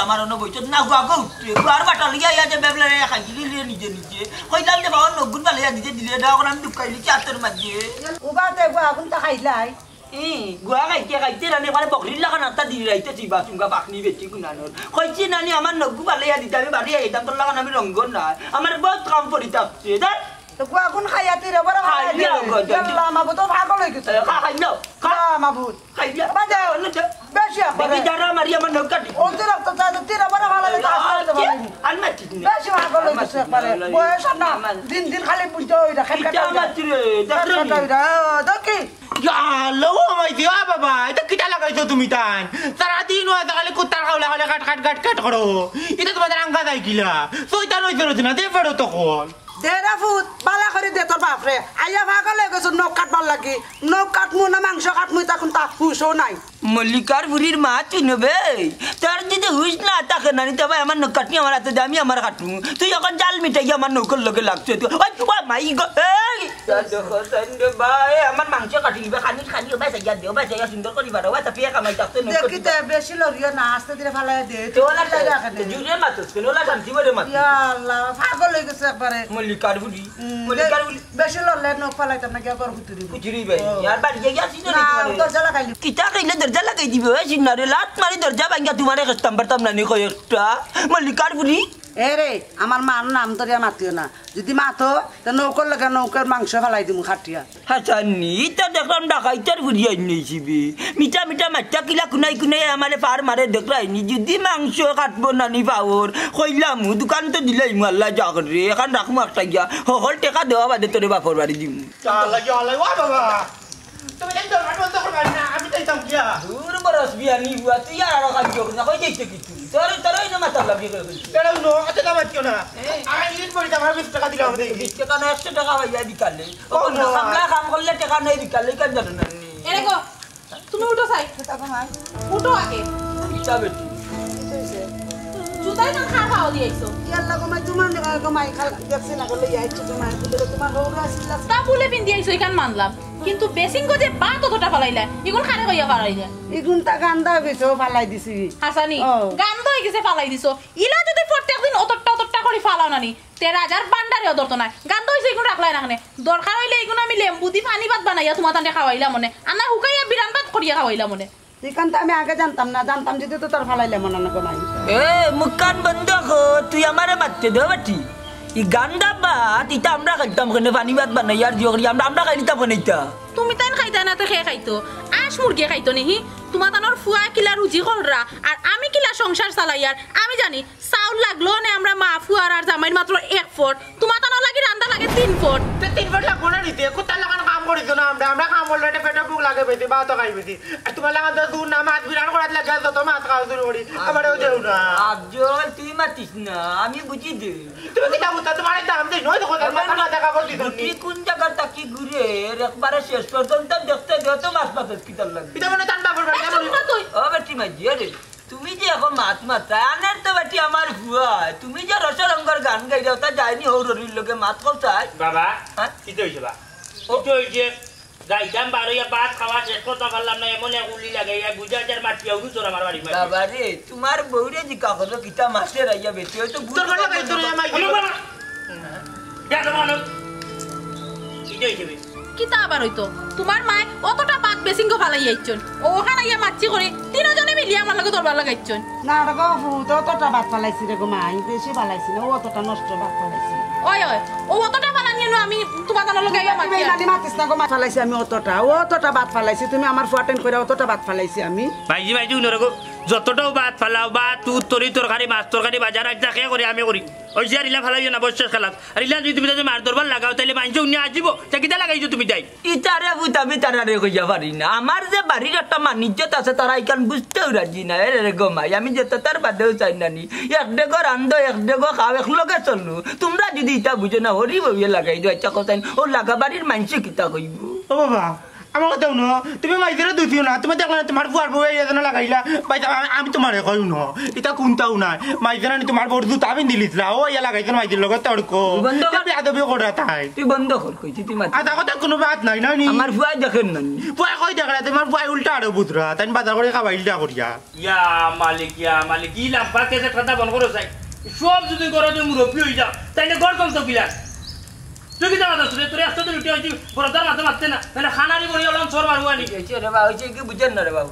আমার অন্য বইছ না গুয়াকে উঠছে গুয়ার বাটা লিয়া ইয়া যে বেবলে খাইলি লিয়ে নিজে নিজে কইলাম যে বাবা নগুন বালিয়া নিজে দিলে দাও কোন আমি দুকাইলি চাতের মাঝে উবাতে গুয়া কোনটা খাইলাই গুয়া খাইতে রানি মানে বকরির লাগা নাতা দি রাইতে জিবা চুঙ্গা পাখনি বেচি গুনানোর কইছি নানি আমার নগু বালিয়া দিতে আমি বাড়ি আইতাম তোর লাগা আমি রঙ্গন না আমার বহুত কাম পড়ি থাকছে দেখ তো গুয়া কোন খাইয়াতি রে বড় খাই আল্লাহ মাবুত পাগল হই গেছে খাই নাও খা মাবুত খাই না বাজা বেশি দেখি যারা মারি আমার নগ কাটি ও তোরা তো চাই তোরা বড় ভালো লাগে আর মাটি বেশি পাগল হই গেছে পারে বয়স না দিন দিন খালি বুঝতে হই রাখেন কাটা মাটি রে দেখি Lo may diwa baba. Ito kita lagay ito tumitan. Saradino at akali kutar ka wala kat karo. Ito tumatarang ka tayo kila. So itano ito na din pero to ko. দেরা ফুট বালা করে দে তোর বাপ রে আইয়া পাগল হয়ে গেছে নখ কাটবার লাগি নখ কাটমু না মাংস কাটমু তখন তা হুশও নাই মল্লিকার বুড়ির মা তুই নেবে তোর যদি হুশ না থাকে না তবে আমার নখ কাটনি আমার হাতে আমি আমার কাটু তুই যখন জাল মিটাই আমার নৌকর লগে লাগছে তুই ওই মাই গো এই দেখো সন্ধ্যে ভাই আমার মাংস কাটি দিবে খানি খানি ভাই সাইয়া দেও ভাই সাইয়া সুন্দর করি বারো ভাই তাপিয়া কামাই থাকতে দেখি তে বেশি লরিও না আস্তে ধীরে ফালাই দে তোলা জুরে মাতস কেনলা শান্তি বলে মাত ইয়া আল্লাহ পাগল হয়ে গেছে একবারে মল্লিকার বুড়ি বেশি লরলে নখ ফালাইতাম না কি আর হুতুরি কুচুরি ভাই यार বাড়ি গিয়া আসি না দরজা লাগাইলি কিটা কইলে দরজা লাগাই দিবে সিনারে লাত মারি দরজা ভাঙা তোমারে কষ্টম পারতাম না নি কই একটা মল্লিকার বুড়ি এরে আমার মার নাম ধরিয়া মাতিও না যদি মাতো তা নৌকর লাগা নৌকার মাংস ফালাই দিমু খাটিয়া হাসানি তা দেখলাম ডাকাইতার বুড়ি আইনিছিবি মিঠা মিঠা মাছটা কিলা কুনাই কুনাই আমারে পার মারে দেখলাইনি যদি মাংস কাটবো নানি পাওর কইলাম দোকান তো দিলাই আল্লাহ যাক রে এখন রাখমু একটা গিয়া হল টাকা দেওয়া বাদে তোরে বাপর বাড়ি দিমু Chala yalay wa baba. তুমি দেন তো কাটবো তো করবা না আমি তাই তাম কিয়া দূর বরস বিয়ানি বুয়া তুই আর কাজ যোগ না কই যাইতে কিছু তোরই না মাথা লাগি কই কেন নো আতে দাম কিও না আমি ইট বলি দাম 20 টাকা দিলাম দেই 20 টাকা না 100 টাকা ভাইয়া বিকালে ও না কামলা কাম করলে টাকা নাই বিকালে কেন জানো না এরে গো তুমি উঠো সাই উঠো আগে কিটা বেটি জুতাই না খাওয়া দিয়েছো ইয়াল্লা গমাই তোমার গমাই খাল দেখছ না গলে যাইছো তোমার কুদরে তোমার বউরা আসিলা তা বলে পিন দিয়েছো এখান মানলাম কিন্তু বেসিং গো যে বাত কতটা ফলাইলা ইগুন খারে কইয়া ফালাইলা ইগুন তা গান্দা গেছো ফালাই দিছি হাসানি গান্দ হই গেছে ফালাই দিছো ইলা যদি প্রত্যেকদিন অতটা করে ফালাও নানি 13000 বান্ডারে অদরত না গান্দ হইছে ইগুন রাখলাই না খানে দরকার হইলে ইগুন আমি লেম্বু দি পানি ভাত বানাইয়া তোমার তান্ডে খাওয়াইলা মনে আনা হুকাইয়া বিরান ভাত করিয়া খাওয়াইলা মনে এখান তো আমি আগে জানতাম না জানতাম যদি তো তোর ফালাইলে মনে না গমাই এ মুকান বন্ধ কর তুই আমারে মারতে দে বেটি ই গান্দা বাত ইটা আমরা খাইতাম কেন পানি ভাত বানাই আর জিও করি আমরা খাইতাম কেন ইটা তুমি তাই খাইতা না তো খেয়ে খাইতো আশ মুরগি খাইতো নেহি তোমার তানোর ফুয়া কিলা রুজি কররা আর আমি কিলা সংসার চালাই আর আমি জানি চাউল লাগলো না আমরা মা ফুয়ার আর জামাই মাত্র 1 ফুট তোমার তানোর লাগি রান্দা লাগে 3 ফুট তে 3 ফুট লাগবো না নিতে কুত্তা লাগান কাম করিছো না আমরা কাম করলে পেটে ভুক লাগে বেতি বা তো খাইবেতি আর তোমার লাগান তো দুন না মাছ বিরান করাত লাগে তো মাছ খাও শুরু করি আমারও দেও না আজল তুই মাতিস না আমি বুঝি দে তুমি কি দাও তোমার দাম দেই নয় তো কথা মাথা দেখা করতি তুই কোন জায়গা তাকি ঘুরে একবারে শেষ পর্যন্ত দেখতে দেও তো মাছ মাছ কিতাল লাগে এটা মানে টান্ডা করবে ও বেটি মাঝি রে তুমি যে এখন মাছ মাত্রা আনার তো বেটি আমার ভুয়া তুমি যে রসরঙ্গর গান গাই দাও তা যায়নি হৌরির লোকে মাছ খাওয়াই বাবা কি হইছে বা ও তো হইছে গাইতাম বারইয়া ভাত খাওয়া শেষ করতে পারলাম না এমন এক উলি লাগে বুঝা যার মাটি আউরু তোর আমার বাড়ি বাবা রে তোমার বউরে জিকা করো কিটা মাছের আইয়া বেটি হয়তো তোর গলা গাই তোর মাই যা তোমার কি হইছে কিতা আবার হইতো তোমার মা অতটা বাত বেসিং গো ফালাই আইছন ওখানে আইয়া মাছি করে তিনজনে মিলিয়া আমার লাগে দরবার লাগাইছন না রে গো ফুত অতটা ভাত ফালাইছি রে গমাই বেশি ফালাইছি না অতটা নষ্ট ভাত ফালাইছি ওই ও অতটা ফালানি না আমি তোমার তানোর লাগে আইয়া মাছি আমি মাতিস না গো মাছ ফালাইছি আমি অতটা ভাত ফালাইছি তুমি আমার ফুয়াটেন করে অতটা ভাত ফালাইছি আমি ভাইজি ভাইজি উনরগো যতটাও ভাত ফালাও বা তুই তরকারি মাছ তরকারি বাজার আজ খেয়ে করি আমি করি ওই যে ইলা ফালাইও না বসে খেলাম আর ইলা যদি তুমি মাছ দরবার লাগাও তাহলে মাংস উনি আসিব তা কিতা লাগাইছো তুমি তাই ইতারে বুঝ আমি তারারে কইয়া পারি না আমার যে বাড়ির একটা মানিজ্যত আছে তারা ইকান বুঝতেও রাজি না রে গমাই আমি যেতে তার বাদেও চাই নানি এক ডেগো রান্ধো এক ডেগো খাও এক লগে চলু তোমরা যদি ইটা বুঝো না হরি বইয়ে লাগাই দো ইচ্ছা কথা ও লাগা বাড়ির মাংস কিতা কইব ও বাবা আমার কথা শুনো তুমি মাইজেরা দুইও না তুমি দেখলা তোমার বুয়ার বউ এজন্য লাগাইলা ভাই আমি তোমারে কই ন এটা কোনটাও নাই মাইজেরা তোমার বড় জুতা আমি দিলিছলা ও ইয়া লাগাইছ মাইজের লগত তড়ক তুমি আদবি করা তাই তুই বন্ধ কর কইছি তুই মাত আদা কথা কোনো বাত নাই না নি আমার ফুয়া দেখেন না বুয়া কই দেখলা তোমার বুয়া উল্টা আরো বুতরা তাই বাজার করে খাবাইলটা করিয়া ইয়া মালিক ই লাম্পা কেসে কথা বন্ধ করো চাই সব যদি করো তুমি মুরব্বী হয়ে যাও তাইলে ঘর চলতো কিলা তুই কি জানা দোস্ত তোর আসতে রুটি হইছি বড়দার মাথা মারতে না মানে খানারি বড়ি হলাম সর মারবো আনি রে বাবু হইছে কি বুঝেন না রে বাবু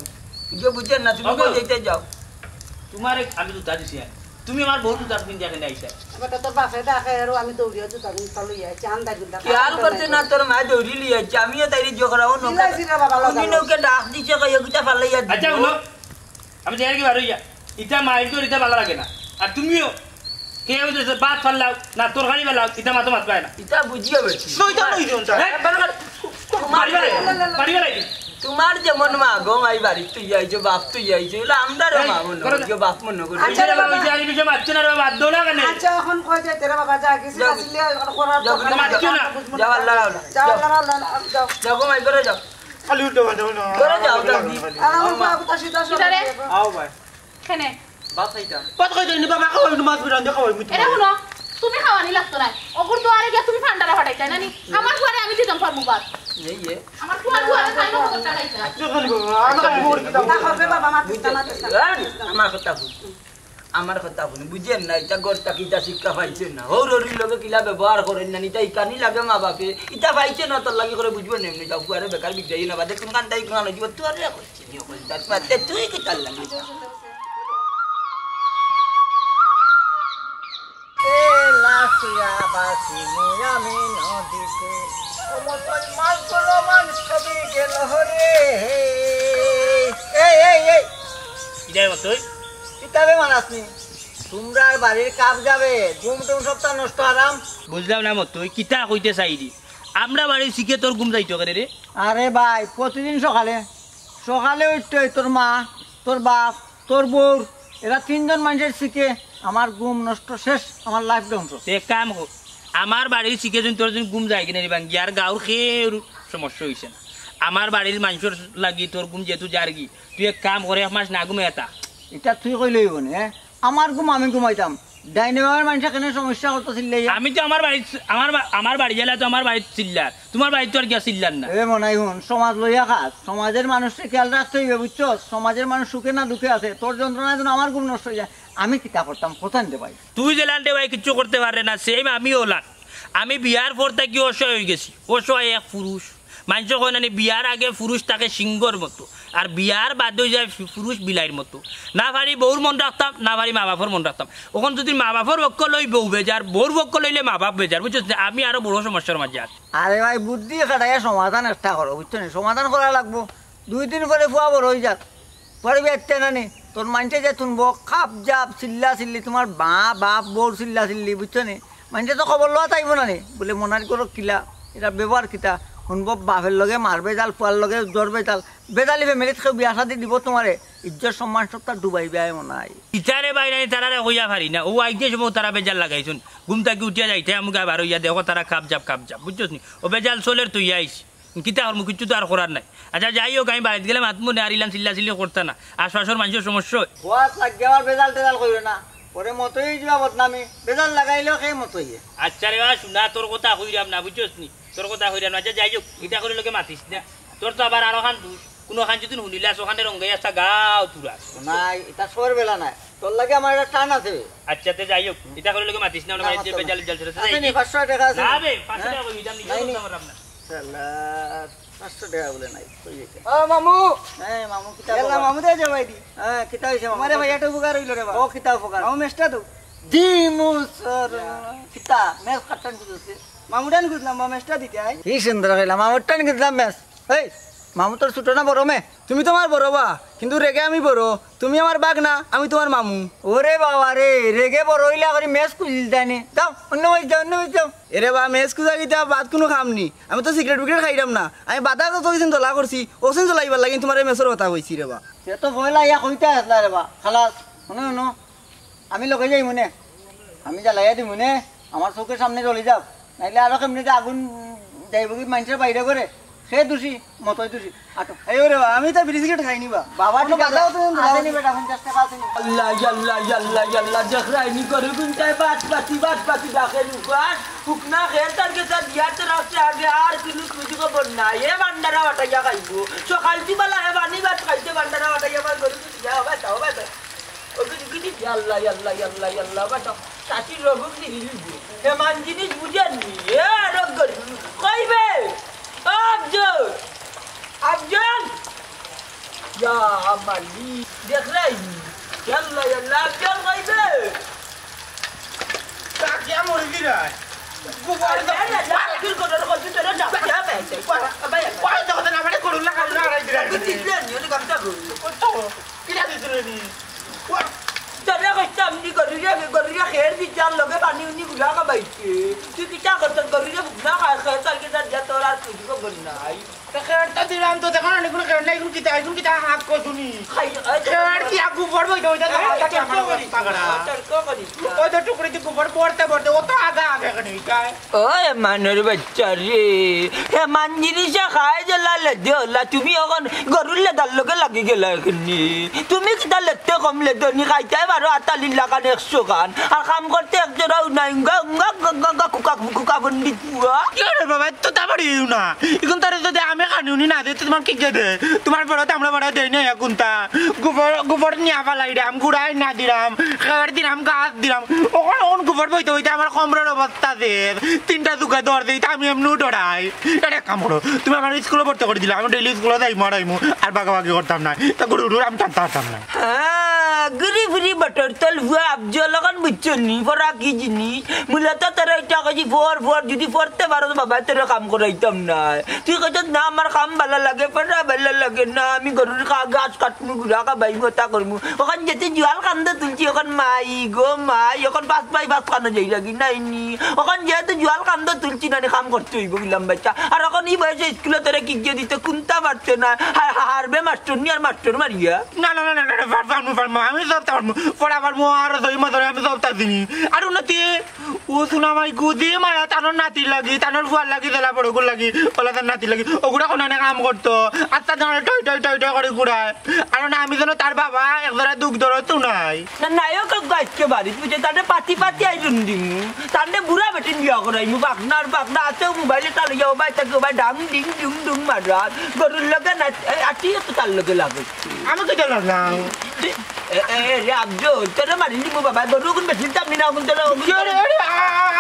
কি বুঝেন না তুমি কই যাইতে যাও তোমার আমি তো তা দিছি তুমি আমার বহুত জুতা পিন দেখে আইছা বেটা তোর বাপে দেখে আর আমি দৌড়িয়ে জুতা কিনে চালু যাই চান্দা গুলা খেয়াল করতে না তোর মা দৌড়ি লিয়ে যাচ্ছে আমিও তাই জোকরাও তুমি নৌকে ডাক দিচ্ছে কই এগুটা ফালাইয়া আচ্ছা শুনো আমি যাই কি বার হইয়া ইটা মাইল তো ইটা ভালো লাগে না আর তুমিও কে হইছে ভাত ফালাও না তরকারি ফালাও ইটা মাথা মাত পায় না এটা বুঝিয়ে বেশি শয়তান হইছন তা বাড়ি বাড়ি তোমার যেমন মা গো মাই বাড়ি তুই যাইছো বাপ তুই যাইছো এলা আমদার মা মনে যে বাপ মনে করে আচ্ছা বাবা জানি বিজে মারছ না রে বাদ দাও না কেন আচ্ছা এখন কই যে তেরা বাবা যা কিছু আসলে করার মারছ না যাও আল্লাহ যাও যাও গো মাই করে যাও খালি উল্টো বাঁধো না করে যাও জলদি আমার বাবু তো সিধা কিটারে? আও ভাই কেনে বাত কই দেনি বাবা খাওয়াই মাছ বিরান খাওয়াই মুই এটা শুনো তুমি খাওয়ানি লাগতো না ওগুর দুয়ারে গিয়া তুমি ফান্ডারা ফাটাইতা না নি আমার দুয়ারে আমি দিতাম ফার্মু বাদ এই এ আমার তোমার দুয়ারে খাই না কত টাকাইতা বাবা মাতিস আমার কথা বুঝ আমার কথা বুঝ বুঝেন না এটা গরটা কিটা শিক্ষা পাইছেন না হৌর হরির লগে কিলা ব্যবহার করেন না এটা ইকানি লাগে মা বাপে ইটা পাইছে না তোর লাগি করে বুঝবেন না এমনি যাও পুয়ারে বেকার বিদায় না বাদে কোন কান্দাই কোন জীব তুই আর করছিস নিও কই তার পাতে তুই কি তার লাগি এ লাসিয়া বাসি মুয়ামি নদীতে ওমতল মাছ গুলো মান ছবি গেল হরে এই যাই মত তুই কিতাবে মানাসনি তোমরা বাড়ির কাপ যাবে ঘুম টুম সপ্তাহ নষ্ট আরাম বুঝলাম না মত তুই কিতা কইতে চাইরি আমরা বাড়ি শিখে তোর ঘুম যাইতো করে রে আরে ভাই প্রতিদিন সকালে সকালে উঠতে তোর মা তোর বাপ তোর বউ এরা তিনজন মানুষের শিখে আমার ঘুম নষ্ট শেষ আমার লাইফ ধ্বংস তে কাম হোক আমার বাড়ির শিখে যদি তোর যদি ঘুম যায় কিনা রে বাঙ্গি আর গাঁর খেয়ে সমস্যা হয়েছে না আমার বাড়ির মানুষের লাগি তোর ঘুম যেহেতু যার গি তুই এক কাম করে এক মাস না ঘুমে এটা এটা তুই কইলেই বনে আমার ঘুম আমি ঘুমাইতাম ডাইনিমার মানুষ কেন সমস্যা করতেছিল আমি তো আমার বাড়ি গেলে তো আমার বাড়ির চিল্লার তোমার বাড়ি তো আর গিয়া চিল্লার না এ মনাই হুন সমাজ লইয়া খাস সমাজের মানুষকে খেয়াল রাখতে হইবে বুঝছো সমাজের মানুষ সুখে না দুঃখে আছে তোর যন্ত্রণায় যেন আমার ঘুম নষ্ট হয়ে যায় আমি কিতা করতাম কোথায় নিতে পাই তুই যে লান্ডে ভাই কিচ্ছু করতে পারে না সেম আমিও লান আমি বিয়ার পর থাকি অসহায় হয়ে গেছি অসহায় এক পুরুষ মানুষ কয় না বিয়ার আগে পুরুষ তাকে সিংহর মতো আর বিয়ার বাদ হয়ে যায় পুরুষ বিলাইয়ের মতো না পারি বউর মন রাখতাম না পারি মা বাপর মন রাখতাম ওখান যদি মা বাপর পক্ষ লই বউ বেজার বউর পক্ষ লইলে মা বাপ বেজার বুঝছো আমি আরো বড় সমস্যার মাঝে আছি আরে ভাই বুদ্ধি খাটাইয়া সমাধান একটা করো বুঝছো না সমাধান করা লাগবো 2 দিন পরে ফুয়া বড় হয়ে যাক পরে বেচতে না নি তোর মানছে যে তুনবো খাপ জাপ চিল্লা চিল্লি তোমার বাপ বউর চিল্লা চিল্লি বুঝছো নি মানছে তো খবর লওয়া তাইব না নি বলে মনার করো কিলা এটা ব্যবহার কিতা শুনব বাপের লগে মারবে জাল ফুয়ার লগে জ্বরবে জাল বেজালি ফেমিলিত কেউ বিয়া শাদি দিব তোমারে ইজ্জত সম্মান সব তার ডুবাই বেয়াই মনে হয় ইটারে বাইরে তারা হইয়া পারি না ও আইতে সময় তারা বেজাল লাগাইছুন ঘুম থাকি উঠিয়া যাইতে আমাকে আবার হইয়া দেখো তারা খাপ জাপ বুঝছো নি ও বেজাল চলের তুই আইস কিতা আর মুখ কিছু তো আর করার নাই আচ্ছা যাই হোক আমি বাড়িতে গেলে মাত মনে আরিলাম চিল্লা চিল্লি করতে না আশপাশের মানুষের সমস্যা বেজাল টেজাল করিবে না পরে মতই যাবা বদনামি বেজাল লাগাইলেও সেই মতই আচ্ছা রে শুনা তোর কথা হইরাম না বুঝছস নি তোর কথা হইরাম না যাই হোক এটা করে লোকে মাতিস না তোর তো আবার আরো খান তুই কোনো খান যদি শুনিলাস ওখানে রঙ্গাই আসা গাও তুরা নাই এটা সর বেলা নাই তোর লাগে আমার একটা টান আছে আচ্ছা তে যাই হোক এটা করে লোকে মাতিস না মানে বেজাল জাল ছেড়ে আপনি 500 টাকা আছে না বে 500 টাকা হইরাম নি না শালা 500 টাকা বলে নাই কই গেছে ও মামু হ্যাঁ মামু কিতা এলা মামু দে জবাই দি হ্যাঁ কিতা হইছে মামু আমারে ভাইয়াটা উপকার হইল রে বা ও কিতা উপকার মামু মেস্টা তো দিমু সর কিতা মেস কাটন দিছে মামুডান খুঁজলাম বা মেস্টা দিতে আই কি সুন্দর কইলা মামু টান কিতাম মেস এই মামু তোর ছোট না বড় মে তুমি তোমার বড় বা কিন্তু রেগে আমি বড় তুমি আমার বাগ না আমি তোমার মামু ওরে বাবা রে রেগে বড় হইলা করে মেস কুজিল জানি যাও অন্য ওই যাও এরে বা মেস কুজা গিতা বাদ কোনো খামনি আমি তো সিগারেট বিগারেট খাইরাম না আমি বাদা তো দিন তোলা করছি ওসেন চলাইবার লাগি তোমার এই মেসের কথা কইছি রে বা সে তো বইলা ইয়া কইতা আসলা রে বা খালাস শুনো আমি লগে যাই মনে আমি জ্বালাইয়া দিই মনে আমার চোখের সামনে চলে যাও নাইলে আরো কেমনি আগুন যাইব কি মানুষের বাইরে করে সে দোষী মতই দোষী আটো এই রে আমি তো বিড়ি সিগারেট খাইনি বাবা ঠিক আছে আসেনি বেটা 50 টাকা আসেনি আল্লাহ আল্লাহ আল্লাহ আল্লাহ দেখরাইনি করে গুনতায় বাত পাতি ডাকেন উপাস হুকনা খের তার কে তার দিয়াতে রাস্তে আগে আর কিলু কিছু খবর নাই এ বান্দারা বাটাইয়া খাইবো সকাল দিবালা হে বানি বাত খাইতে বান্দারা বাটাইয়া বার করে যা বাতা বাতা ওকে কি আল্লাহ আল্লাহ আল্লাহ আল্লাহ বাটা চাচি রোগ দিলি হে মান জিনিস বুঝেননি এ রোগ করি কইবে আফজল Ya Amali, deख रही yalla yalla चल गई बे क्या मुर्गी रहा है गुबार दे ना फिर को तेरे जा क्या पैसे कोई तो ना बड़े कोड़ुला का ना रही रहा कुछ दिले नहीं ये काम करो तो किला दिस रही तेरे को सामने करिया खैर भी चल लगे पानी उन्हीं बुला का बैठे तू क्या करता करिया बुला का खैर चल के साथ जा तोरा तुझको बनना है खैर तो दिलाम तो देखो ना कोन खैर नहीं किता हाथ को सुनी खैर की आगू पड़बो तो क्या करी पकड़ा ओ तो टुकड़ी की ऊपर पड़ते वो तो आगे कनी काय ओए मानर बच्चा रे हे मांजिरी से खाए जला ले देला तुम्ही अगन गरुले दाल्लो के लगे गेला कनी तुम्ही किता लेते कम ले दोनी खायताय बारो आता लिल्ला का 100 कान আর কাম করতে এক জোড়া নাই গঙ্গা কুকা বন্দি পুয়া কি রে বাবা তো তাবাড়ি না এখন তারে যদি আমি কানুনি না দে তোমার কি দে তোমার বড় আমরা বড় দেই না এখনটা গোবর নিয়া ফালাই দাম গুড়াই না দিলাম খাবার দিলাম গাছ দিলাম ওন গোবর বইতে হইতে আমার কমরের অবস্থা দে তিনটা দুকা দর দেই আমি এমনি ডরাই এটা কাম করো তুমি আমার স্কুলে ভর্তি করে দিলা আমি ডেইলি স্কুলে যাই মারাইমু আর বাগাবাগি করতাম না তা গুরু আমি টানতাম না হ্যাঁ গরি ফরি বটর তল হুয়া আবজল লগন বুঝছনি পরা কি জিনিস মূলত তোরা এটা কইছি ফর যদি পড়তে পারো তো বাবা তোরা কাম করাইতাম না তুই কইছ না আমার কাম ভালো লাগে পড়া ভালো লাগে না আমি গরুর গাছ কাটমু গুড়া কা বাইব তা করমু ওখান যেতে জুয়াল কান্দ তুলছি ওখান মাই গো মাই ওখান পাঁচ কানো যাই লাগি নাইনি ওখান যেতে জুয়াল কান্দ তুলছি না কাম করতে হইব গিলাম বাচ্চা আর ওখান এই বয়সে স্কুলে তোরা কি গিয়ে দিতে কুনতা পারছে না হারবে মাস্টার নি আর মাস্টার মারিয়া না না না না পারবো আমি সব পারবো পড়া পারবো আর দই মধুরে আমি সব তার দিনি আর উন্নতি ও শুনা মাই গুদি মায়া তানোর নাতি লাগি তানোর ফুয়ার লাগি দেলা বড় গুড় লাগি ওলা তার নাতি লাগি ওগুলা কোনো কাম করতো আর তার জন্য টই টই টই টই করে ঘুরায় আর না আমি যেন তার বাবা একজোড়া দুধ ধরতো নাই না নায়ক গাছকে বাড়ি বুঝে তাদের পাতি আইরুন দিমু তাদের বুড়া বেটিন বিয়া করাইমু বাগনা আছে মোবাইলে চালু যাবো ভাই তাকে ভাই ডাং ডিং ডুং ডুং মারা গরুর লগে না আটিয়ে তো তার লগে লাগে আমি কেটে লাগলাম আব্জল তোরা মারিনি বাবা গরু কোন বেশি দাম না কোন তোরা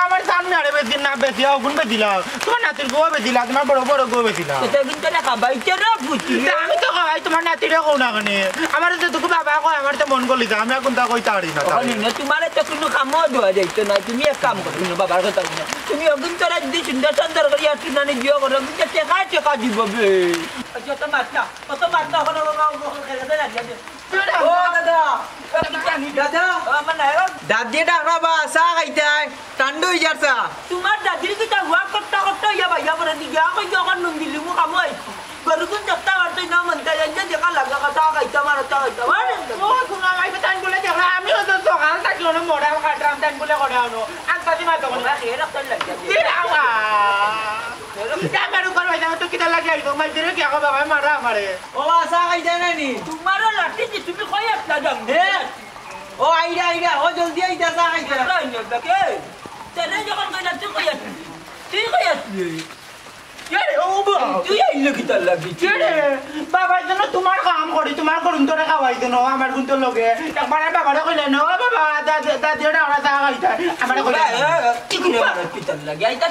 আমার সামনে আরে বেশি না বেশি ওগুন বেশিলা তোমার নাতির গো বেশিলা তোমার বড় বড় গো বেশিলা এটা কিন্তু না খাবাই তোরা বুঝি আমি তো খাই তোমার নাতিরে কও না কেন আমার তো তোকে বাবা কয় আমার তো মন গলি যা আমি এখন তা কইতা পারি না না তোমার তো কোনো কামও দেওয়া যাইতো না তুমি এক কাম করো না বাবার কথা না তুমি ওগুন তোরা যদি সুন্দর করে আর কিনানে দিও করো কিন্তু টেকা দিব বে আচ্ছা তো মারতা ওখানে খেলতে লাগিয়ে ও দাদা দাদিয়ে ডাকরা বা চা খাইতাই টান্ডু হয়ে যাচ্ছে তোমার দাদির কি তা হুয়া করতে ইয়া ভাইয়া বলে দি গা কই যখন নুন দিলি মু কাম হইছি গরুকুন দেখতা করতে না মনটা জানতে দেখা লাগা কথা খাইতা মারতা হইতা মানে ও শুনা ভাই টান বলে দেখলা আমিও তো সকাল থাকলো না মোড়া কাটরাম টান বলে করে আনো আনতাদি মা তখন খেয়ে রাখতে লাগে দিরাওয়া ক্যামেরা উপর ভাই তো কিটা লাগে আইতো মাই দিরে কি আগো বাবা মারা আমারে ও চা খাইতাই নানি তোমারও লাঠি যে তুমি কই একটা দাম হে ও আইডা ও জলদি আইতা চা খাইতা রাই না দেখে তেরে যখন কই না তুই কই আসলি কে ও তুই আইলে কি তার লাগি কে বাবা যেন তোমার কাম করি তোমার করুন তোরে খাওয়াই দেন আমার গুণ তো লগে একবার বাবারে কইলে না বাবা দাদি ওটা ওরা চা খাইতা আমারে কইলে কি করে মারা কি তার লাগি আইতা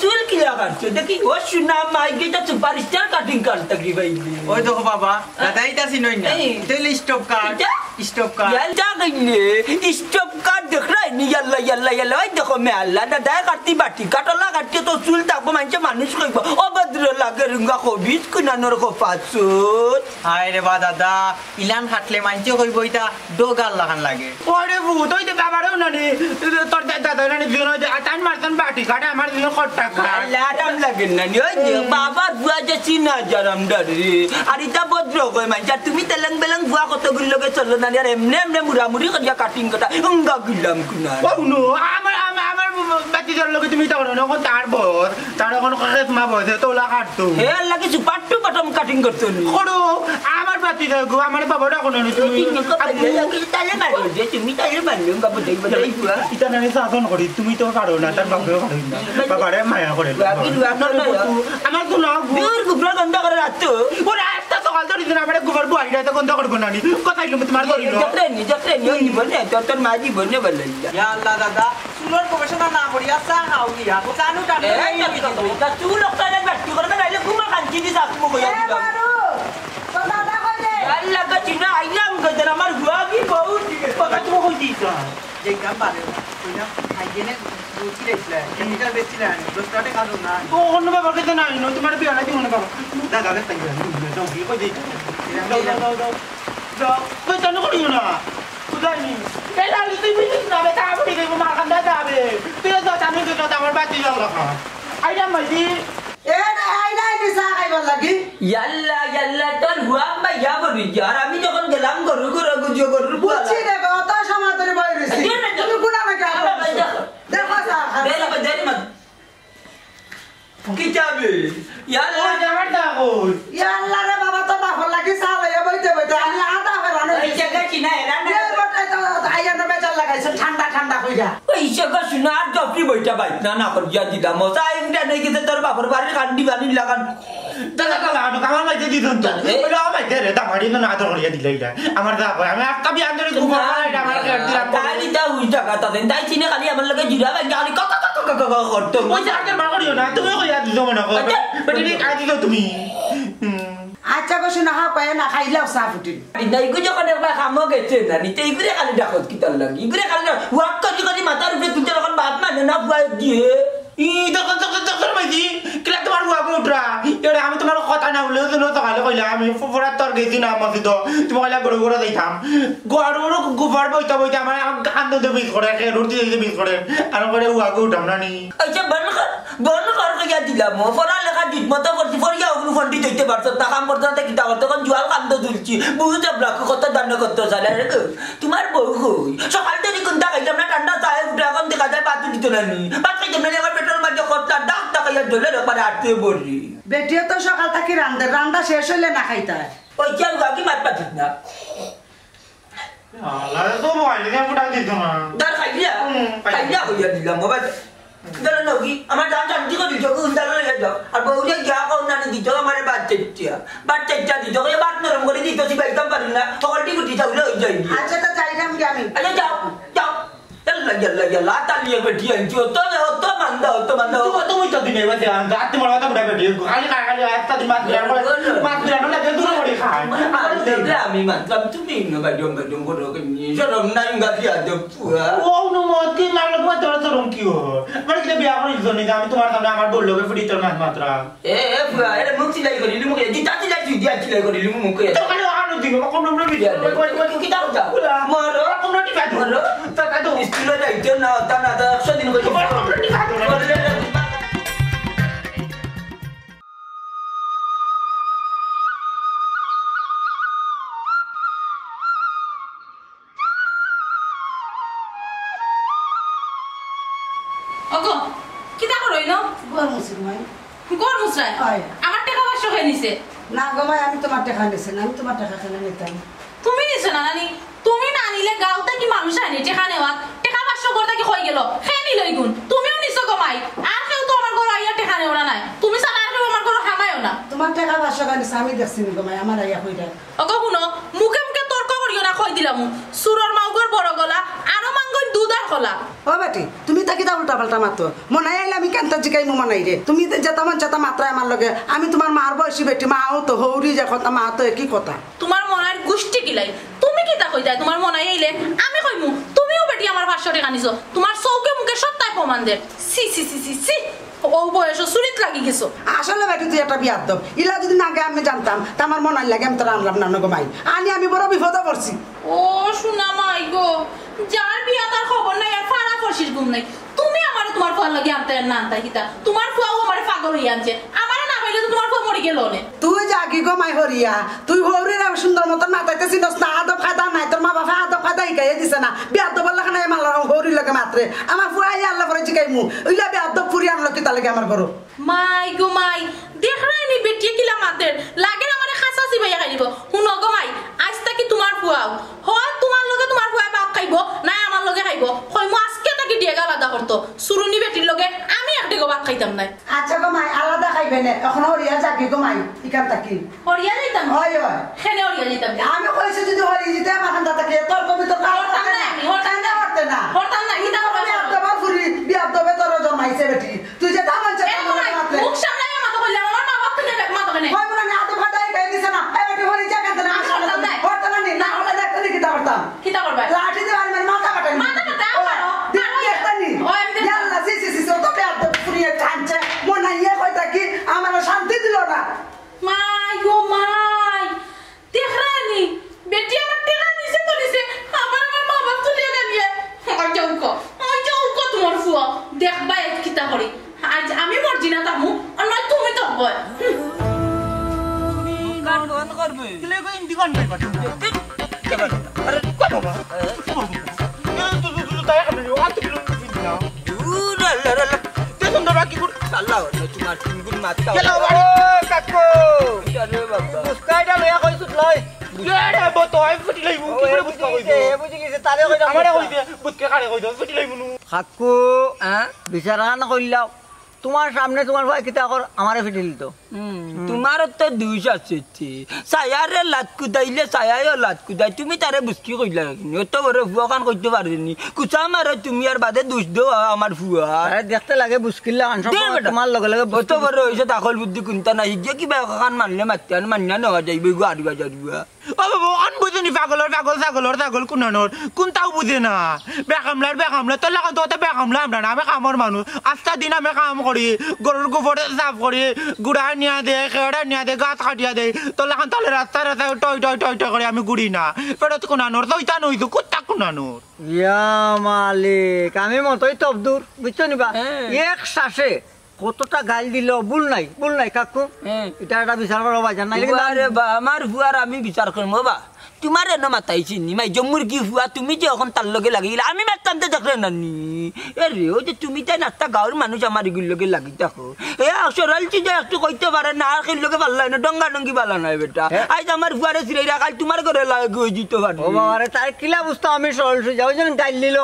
চুল কি লাগাচ্ছে দেখি ও শুনা মাই গিটা সুপারস্টার কাটিং করতে কি ভাই ওই দেখো বাবা দাদা এইটা চিনই না তেল স্টপ কার্ড याला गईले स्टॉप काट देख रहा है नी याला भाई देखो मैं अल्लाह दादा काटती बाटी काटला काटते तो चूल टाकबो मानचे माणूस कइबो अभद्र लागे रंगा को बीच कुनानर को पाचोत हाय रे बा दादा इलान खाटले मानचे कइबो इता डोगाल लागान लागे ওরে ভূত হইতে বাবারে নানি তোর দাদা নানি দিন হইতে আটান মারতান বাটি কাটে আমার দিন খট্টা अल्लाह राम लागे ना नी ओय बाबा बुआ जे चिना जरम डरे अरिता भद्र কই মানছে তুমি তেলং বেলং বুয়া কত গুলো লগে চলো না আর এমনে মুরামুরি করিয়া কাটিং কটা উঙ্গা গিলাম না নো আমার আমার বাচ্চাদের লোকে তুমি তখন এখন তার বর তার এখন কাছে মা বসে তোলা কাটতো হে আল্লাহ কিছু পাট্টু পাটম কাটিং করতে নি করো আমার বাচ্চা গো আমার বাবাটা কোনো নেই তুমি তাহলে মারো যে তুমি তাহলে মারলো বাবা দেই বলাই পুরা এটা না শাসন করি তুমি তো পারো না তার বাবাও পারো না বাবারে মায়া করে আমার তো না দূর গুবরা গন্ধ করে রাত ওরে একটা সকাল ধরে দিন আমার গোবর বুয়াইটা তো গন্ধ করব না নি কথাই লম তোমার করিলো যত্রে নি বনে তোর মাজি বনে বলাই ইয়া আল্লাহ দাদা চুলোর গবেষণা না করি আচ্ছা খাও গিয়া জানো জানো এই তা তুই লোকটারে বাট্টু করে নাইলে ঘুমা কাঞ্চি দি সাকমু কইয়া দিলাম আল্লাহ গচিনা আইলাম গদর আমার হুয়া কি বহু কথা তুমি কই দিছ যে কাম পারে কইনা হাইজেনে বুঝি রাখলে কেমিক্যাল বেচিলা দোস্তাতে কাজু না ও অন্য ব্যাপার কিছু নাই নো তোমার বিয়া নাই মনে করো দাদা কে তাই যাও কি কই দিছ যাও কই জানো করিও না বুঝাইনি এলা তুই বিজিস না বেটা আমি কই মার কান্দা যাবে তুই তো জানি তো আমার বাতি যাও রাখা আইডা মাইদি এ না আইনা নিসা খাইবার লাগি ইয়াল্লা তোর হুয়া মা ইয়া বলি আর আমি যখন গেলাম গরু গরু গুজো গরু বুঝছি দেখো অত সময় ধরে বই রইছি তুমি কোনা নাকি দেখো দেরি মত কি যাবে ইয়াল্লা আমার দাও ইয়া আল্লাহ রে বাবা তো বাফর লাগি সালে বইতে বইতে আমি আদা ফেরানো এই জায়গা চিনা এরা না এ বটে তো আইয়া না বেচার লাগাইছে ঠান্ডা ঠান্ডা কইরা ওই জায়গা শুনা আর জপরি বইটা বাইত না না কর দিয়া দিলাম মজা ইনটা নেই গেছে তোর বাপর বাড়ির কান্ডি বানি লাগান দাদা কালা আটো আমার মাইতে দিদন তো ওলা মাইতে রে দামাড়ি না আদর করিয়া দিলাইলা আমার দা আমি একটা বি আন্দরে ঘুমা এটা আমার কাট দিলাম তাই তা উই জায়গা তাদের তাই চিনে খালি আমার লগে জুড়া ভাই খালি কক কক কক কক করতো ওই জায়গাটা মার করিও না তুমি কইয়া দিছো মনে করো বেটি কাই দিছো তুমি আচ্ছা কইছ না হা পায় না খাইলাও চা ফুটিল নাই গো যখন একবার খামো গেছে না নিতে ইগুরে খালি ডাকত কি তার লাগি ইগুরে খালি ওয়াক করি করি মাথার উপরে তুই যখন বাপ মানে না বুয়াই দিয়ে ই দেখো দেখো দেখো মাইদি কিলা তোমার বুয়া উঠরা এরে আমি তোমার কথা না বলে তো সকালে কইলা আমি ফুফুরা তোর গেছি না মসজিদ তুমি কইলা গড় গড় যাইতাম গড় গোবর বইতা বইতা আমার কান্দ দে মিস করে কে রুটি দে মিস করে আর করে বুয়া উঠাম না নি আচ্ছা বন কর কইয়া দিলাম পড়া লেখা দিত মতো করছি পড়িয়া ওগুলো ফন্ডি দিতে পারছ না কাম করতে না কি তাও তখন জুয়াল কান্দ দুলছি বুঝু যাবলা কত দান্ন করতে চালে রে তোমার বউ কই সকাল থেকে কোনটা খাইলাম না ঠান্ডা চায় উঠে এখন দেখা যায় পাতু দিত না নি পাত খাইতে না আমার পেট্রোল মাঝে কতটা ডাক টাকাইয়া ধরে একবার আটতে পড়ি বেটিও তো সকাল থেকে রান্না শেষ হইলে না খাইতা ওই চাল গাকি মাত পাতিস না আলা তো মোবাইল কে ফুটা দিত না দার খাইয়া হইয়া দিলাম মোবাইল দাঁড়া নকি আমার দাম জানতি করে দিত দাঁড়া লেগে যাও আর বউরে যা কাউ না দিত আমার বাচ্চা দিত বাট নরম করে দিত সি বাইতাম পারি না সকালটি গুটি চাউলে হয়ে যাই আচ্ছা তো যাইলাম কি আমি আচ্ছা যাও ইয়াল্লা তালিয়ে বেটি আনছি অত মান্দা তুমি তো দিনে বাদে গাতে মরা তো বড় বেটি খালি খালি একটা দিন মাছ বিরানো লাগে দূর করে খায় আমি মানলাম তুমি না বাজম করো কি শরম নাই গাতি আদব পুয়া ও নো মতি মারলো কো তোর তোর কি হো মানে কি বিয়া করে জনি আমি তোমার সামনে আমার বল লগে ফুটি তোর মাছ মাত্রা পুয়া এর মুখ চিলাই করিলি মুখ দিতা চিলাই করিলি মুখ তো খালি আনো দিন কোন নম্বর ভিডিও কি দাও যা মরো কোন টিকা মরো তা তো স্কুলে যাইতে না তা না 100 দিন করে ওগো কিটা করইনো গোর মুসির মাই গোর মুসরাই হয়। আমার টাকা 500 খাই নিছে না গো মাই আমি তোমার টাকা নিছি না আমি তোমার টাকা কেন নিতাম তুমি নিছ না নানি তুমি না নিলে গাওতে কি মানুষ আনি টাকা নেওয়া টাকা 500 করতে কি হই গেল খেনি লই গুণ তুমিও নিছো গো মাই আর কেউ তো আমার ঘর আইয়া টাকা নেও না নাই তুমি সারা আর কেউ আমার ঘর খামায়ও না তোমার টাকা 500 টাকা নিছি আমি দেখছি গো মাই আমার আইয়া কইরা ওগো শুনো মুখে মুখে তর্ক করিও না কই দিলাম সুরর মাউগর বড় গলা আরো মাঙ্গই দুধ আর কলা ও বেটি তুমি তাকি তা উল্টা পাল্টা মাতো মনে আইলে আমি কেন জিকাই মো মানাই রে তুমি যেতা মন যেতা মাত্রা আমার লগে আমি তোমার মার বয়সী বেটি মাও তো হৌরি যে কথা মা তো একই কথা তোমার মনের গুষ্টি কিলাই তুমি কি তা কই যায় তোমার মনে আইলে আমি কইমু তুমিও বেটি আমার 500 টাকা নিছো তোমার চৌকে মুখে সত্তাই প্রমাণ দে সি সি সি সি সি ও বয়স সুরিত লাগি গেছো আসলে বেটি তুই একটা বিয়ার দব ইলা যদি না আগে আমি জানতাম তা আমার মনে লাগে আমি তো আনলাম না গো মাই আমি বড় বিপদে পড়ছি ও শোনা মাই গো যার বিয়া তার খবর নাই আর ফাড়া ফরসির গুম নাই তুমি আমারে তোমার ফুয়ার লাগি আনতে না আনতে কিতা তোমার ফুয়াও আমারে পাগল হই আনছে আমারে না পাইলে তো তোমার ফুয়া পড়ে গেল নে তুই জাগি গো মাই হরিয়া তুই হরির সুন্দর মতন মাতাইতেছিস না আদব খাদা নাই তোর মা বাবা আদব খাদা শিকাইয়ে দিছে না বেয়াদব বললা খানা আমার হরির লগে মাত্রে আমার ফুয়াই আল্লাহ করে জিকাইমু ওইলা বেয়াদব ফুরি আনলো কি তার লাগে আমার ঘর মাই গো মাই দেখ রাইনি বেটি কিলা মাতের লাগে আমারে খাসা সিবাইয়া খাইব হুন গো মাই আজ তাকি তোমার ফুয়াও হয় তোমার লগে তোমার ফুয়া বাপ খাইব না আমার লগে খাইব কই মু আজকে তাকি দিয়ে আলাদা করতো সুরুনি বেটির লগে আমি একটা গো ভাত খাইতাম না আচ্ছা গো মাই আলাদা খাইবে না এখন হরিয়া জাগি গো মাই ইকান তাকি হরিয়া যাইতাম হয় হয় খেনে হরিয়া যাইতাম আমি কইছি যদি হরি জিতে আমার খান্দা তাকি তোর কবি তোর কাল হরতাম না আমি হরতাম না করতে না হরতাম না কিটা করব বেয়াদব ফুরি বেয়াদব তোর জমাইছে বেটি তুই যে দামান চা মাত্রে মুখ সামনে মাথা কইলে আমার মা বাপ থেকে মাথা কেনে হয় মনে না আদব খাদা শিকাই দিছে না এই বেটি হরি জাগা না হরতাম না হরতাম না হলে দেখতে কি করতাম কিটা করবা লাঠি দিয়ে মারবে মাথা কাটাই মাথা কাটা আমারও দেখতানি ইয়াল্লা সিসি সিসি তো বেয়াদব ফুরি কাঁচে মনে ইয়ে কইতা কি আমার শান্তি দিল না মাই গো মাই দেখরানি বেটি আমার টেকা দিছে তো দিছে আমার মা বাপ তো টেকা দিয়ে ওই যাও কো তোমার ফুয়া দেখবা এক কিতা করি আজ আমি মরজি না তামু আর নয় তুমি তো হয় কাট বন্ধ করবে কিলে কই ইন্দি কোন নাই পাঠি আরে কত বাবা তুই তাই খাবি ও আত কিলো না দূর আল্লাহ দেখুন তো বাকি করে আল্লাহ তোমার তিনগুণ মাথা গেলো বাবা কাকু আরে বাবা বুসকাইটা লয়া কইছুত লয় রে বতো আই ফুটি লাইবু কি করে বুঝকা কইছো বুঝি গেছে তারে কইরা আমারে কই দে বুঝকে কারে কই দে ফুটি লাইবু নু কাকু বিচারা না কইলাও তোমার সামনে তোমার ভাই কিতা কর আমারে ফিটিল তো তোমার তো দুইশ আছে সায়ারে লাত কুদাইলে সায়ায়ও লাত কুদাই তুমি তারে বুঝকি কইলা অত বড় ফুয়া কান কইতে পারিনি কুচা মারে তুমি আর বাদে দুষ দো আমার ফুয়া আরে দেখতে লাগে বুসকিল্লা আনছ তোমার লগে লগে অত বড় হইছে তাকল বুদ্ধি কোনটা নাই হিজে কিবা কান মানলে মাত্তে আর মান্না নেওয়া যাইবে গো আড়িবা যাইবা ও বাবা আন বুঝেনি পাগল কুনানোর কোনটাও বুঝে না বেকামলা তোর লাগা তো বেকামলা আমরা না আমি কামর মানুষ আস্তা দিন আমি কাম করি গরুর গোবর সাফ করি গুড়া নিয়া দে খেড়া নিয়া দে গাছ কাটিয়া দে তোর লাগান তাহলে রাস্তায় টয় টয় টয় টয় করে আমি গুড়ি না ফেরত কুনানোর তো ইতা নইতো কোথা কুনানোর ইয়া মালিক আমি মতই তব দূর বুঝছো নিবা এক শ্বাসে কতটা গাল দিল ভুল নাই কাকু এটা একটা বিচার করা বাজার নাই আরে বা আমার ফুয়ার আমি বিচার করবো বা তোমার এনে মাতাইছি নি মাই জম্মুর কি ফুয়া তুমি যে এখন তার লগে লাগিলা আমি মারতামতে দেখলে নানি এ রে ও যে তুমি তাই নাস্তা গাঁর মানুষ আমার এগুলো লগে লাগি থাকো এ সরালছি যে একটু কইতে পারে না আর সেই লগে পাল্লাই না ডঙ্গা ডঙ্গি পালা নাই বেটা আজ আমার ফুয়ারে চিরাই রাখাল তোমার ঘরে লাগে হয়ে যেতে পারে ও বাবারে তার কিলা বুঝতো আমি সরল সুজা ওই জন্য গাল দিল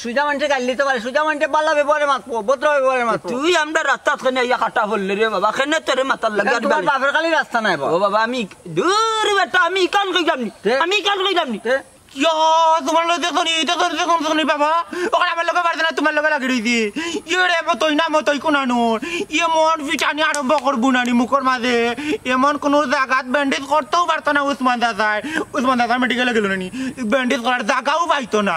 সুজা মানুষে গাল দিতে পারে সুজা মানুষে পাল্লা ব্যবহারে মাতবো ভদ্র ব্যবহারে মাতবো তুই আমরা রাস্তা খানে ইয়া কাটা বললে রে বাবা খেনে তোরে মাতার লাগে তোমার বাপের খালি রাস্তা নাই ও বাবা আমি দূর বেটা আমি কান কইলাম নি আমি কান কইলাম নি ইয়া তোমার লগে দেখুন বাবা ওখানে আমার লগে পারছে না তোমার লগে লাগি রইছি ইয়ে রে মতই কুনানোর এমন ফিটানি আরম্ভ করবো নানি মুখর মাঝে এমন কোনো জায়গাত ব্যান্ডেজ করতেও পারতো না উসমান দাদা মেডিকেলে গেল নানি ব্যান্ডেজ করার জায়গাও পাইতো না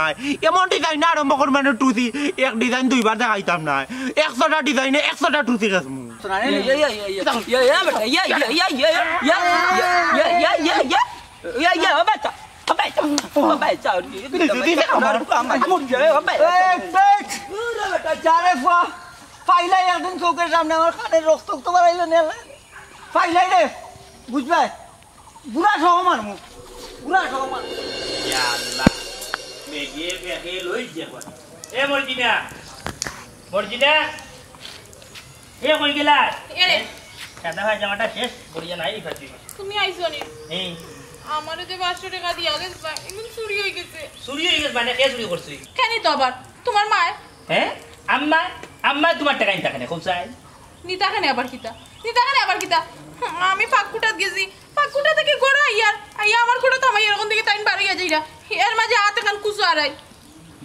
এমন ডিজাইন আরম্ভ করবো মানে টুসি এক ডিজাইন দুইবার দেখাইতাম না 100টা ডিজাইনে 100টা টুসি গেছমু ফাইলাই একদিন চৌকের সামনে আমার খানের রক্ত বাড়াইলো নেলে ফাইলাই রে বুঝবে বুড়া সহ মারমু বুড়া সহ মারমু তুমি আইছো নি আমারে যে 500 টাকা দিয়া গেছে এমন চুরি হয়ে গেছে মানে কে চুরি করছিস কেন তো আবার তোমার মা হ্যাঁ আম্মা তোমার টাকা নিতে কেন খুব চাই নিতাখানে আবার কিতা আমি পাকুটাত গেছি পাকুটা থেকে গোড়া আইয়া আমার কোটা থামাই এরকম দিকে টাইম বাড়িয়া যাইরা এর মাঝে হাতে কান কুচু আড়াই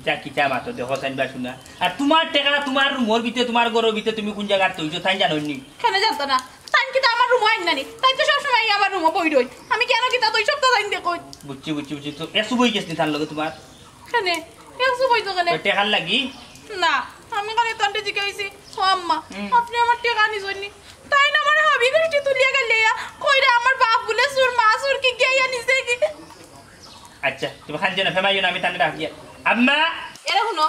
যা কিতা মাতো দেখো সাইনবা শুনা আর তোমার টাকাটা তোমার মোর ভিতরে তোমার গরর ভিতরে তুমি কোন জায়গা তৈছো তাই জানো নি কেন জানতো না তাই কিতা আমার রুম আইন নানি তাই তো সব সময় আমার রুমে বই রই আমি কেন কিতা তুই সব তো জানি দেখো বুঝছি তো এসু বই গেছিস তার লগে তোমার কেন একটু বই তো কেন টাকার লাগি না আমি কানে তন্টে জিগাইছি ও আম্মা আপনি আমার টাকা নিছনি তাই না আমার হাবি গষ্টি তুলিয়া গেলিয়া কইরা আমার বাপ বলে সুর মা সুর কি গিয়া নিছে কি আচ্ছা তুমি খান জানা ফেমাইও না আমি তানে ডাকিয়া আম্মা এরা শুনো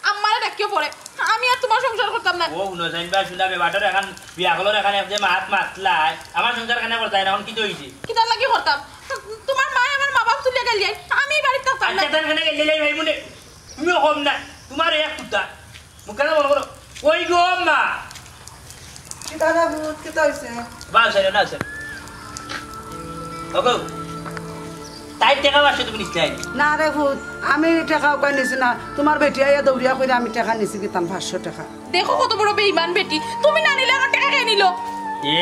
আম্মারে ডাকিও পড়ে আমি আর তোমার সংসার করতাম না ও শুনো জানবা শুনাবে বাটার এখন বিয়া হলো এখানে যে মাত মাতলাই আমার সংসার কানে করতে না এখন কি হইছে কিটা লাগি করতাম তোমার মা আমার মা বাপ চলে গেল আমি বাড়িতে থাকতাম না আচ্ছা তার গেলে ভাই মনে তুমি কম না তোমার এক কুত্তা মুখে বল করো ওই গো মা কিটা রে ভূত কিটা হইছে বাল সাইরা না স্যার ওগো তাই টাকা বাসে তুমি নিতে আইনি না রে ভূত আমি টাকা কই নিছি না তোমার বেটি আইয়া দৌড়িয়া কইরা আমি টাকা নিছি কিতাম 500 টাকা দেখো কত বড় বেঈমান বেটি তুমি না নিলে আমার টাকা কে নিল এ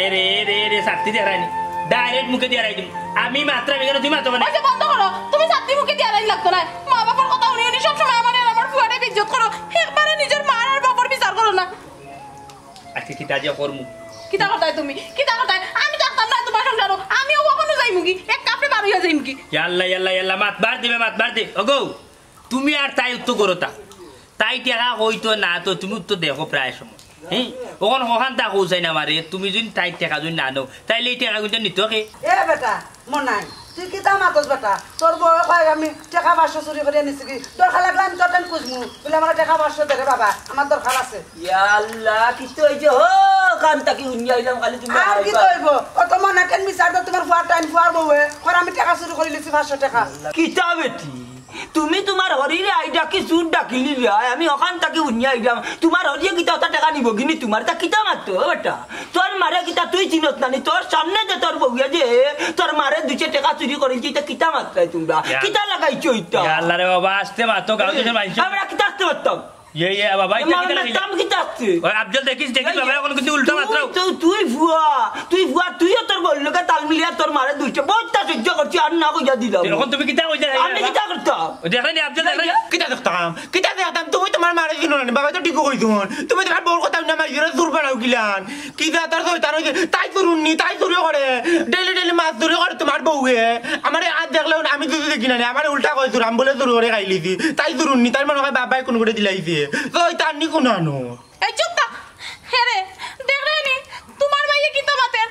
রে সাথী দিয়ে রাইনি ডাইরেক্ট মুখে দিয়ে রাইনি আমি মাত্রা বেগের তুমি মাত্র মানে আচ্ছা বন্ধ করো তুমি সাথী মুখে দিয়ে আলাই লাগতো না মা বাবার কথা উনি সব সময় আমার ফুয়ারে ইজ্জত করো একবারে নিজের মা আর বাবার বিচার করো না আজকে কি তাজিয়া করমু কিটা করতাই তুমি কিটা করতাই আমি থাকতাম না তোমার সংসারও আমিও কখনো যাই মুগি এক কাপড়ে বার হইয়া যাই মুগি ইয়াল্লা মাত বার দে ওগো তুমি আর তাই উত্তর করো তাই টাকা হইতো না তো তুমি উত্তর দেখো প্রায় সময় হ্যাঁ ওখান ওখান তা কৌছাই না মারে তুমি যদি তাই টাকা যদি না নাও তাইলে এই টাকা কিন্তু নিতে কে এ বেটা মনাই তুই কিতা মাতস বেটা তোর বড় কয় আমি টাকা 500 চুরি করে নিছি কি দরকার লাগলে আমি তোর টান খুঁজমু বলে আমার টাকা 500 দে রে বাবা আমার দরকার আছে ইয়াল্লা কিছু হইছে হো কানটা কি উনি আইলাম খালি তুমি আর কি কইব কত মনে কেন মিছার দা তোমার ফুয়ার টাইম ফুয়ার বউয়ে কর আমি টাকা চুরি করে নিছি 500 টাকা কিতা বেটি তুমি তোমার হরিরে আইডা কি সুর ডাকিলি রে আমি ওখান থেকে উনিয়া আইলাম তোমার হরিয়ে কিতা ওটা টাকা নিব কিনি তোমার তা কিতা মারতো বেটা তোর মারে কিতা তুই চিনত নানি তোর সামনে যে তোর বউয়া যে তোর মারে 200 টাকা চুরি করেছি তা কিতা মারতাই তোমরা কিতা লাগাইছো ইটা আল্লাহ রে বাবা আসতে মাতো গাও দেশের মাইছে আমরা কিতা আসতে পারতাম ये बाबा इतना कितना लगी हम किता আসছে और अफजल देखिस बाबा কোন কিন্তু উল্টা মাত্রা তুই ফুয়া তুইও তোর বললো কা তাল মিলিয়া তোর মারে 200 বহুতটা সহ্য করছি আর না কইয়া দিলাম এখন তুমি কিতা কইতা আমি কিতা করতাম দেখনি আফজল দেখনি কিতা দেখতাম তুমি তোমার মারে দিন না বাবা তো ঠিক কই তুমি তোমার বড় কথা না মারি জোরে দূর বানাও গিলান কিতা তার তাই করুননি তাই চুরি করে ডেইলি মাছ চুরি করে তোমার বউয়ে আমার আজ দেখলেও আমি যদি দেখি না আমার উল্টা কইছো রাম বলে চুরি করে খাইলিছি তাই চুরুননি তাই মনে হয় বাবাই কোন করে দিলাইছে তো তার নি কোন আনো এই চুপ থাক হেরে দেখলেনি তোমার ভাইয়ে কিতা মাতে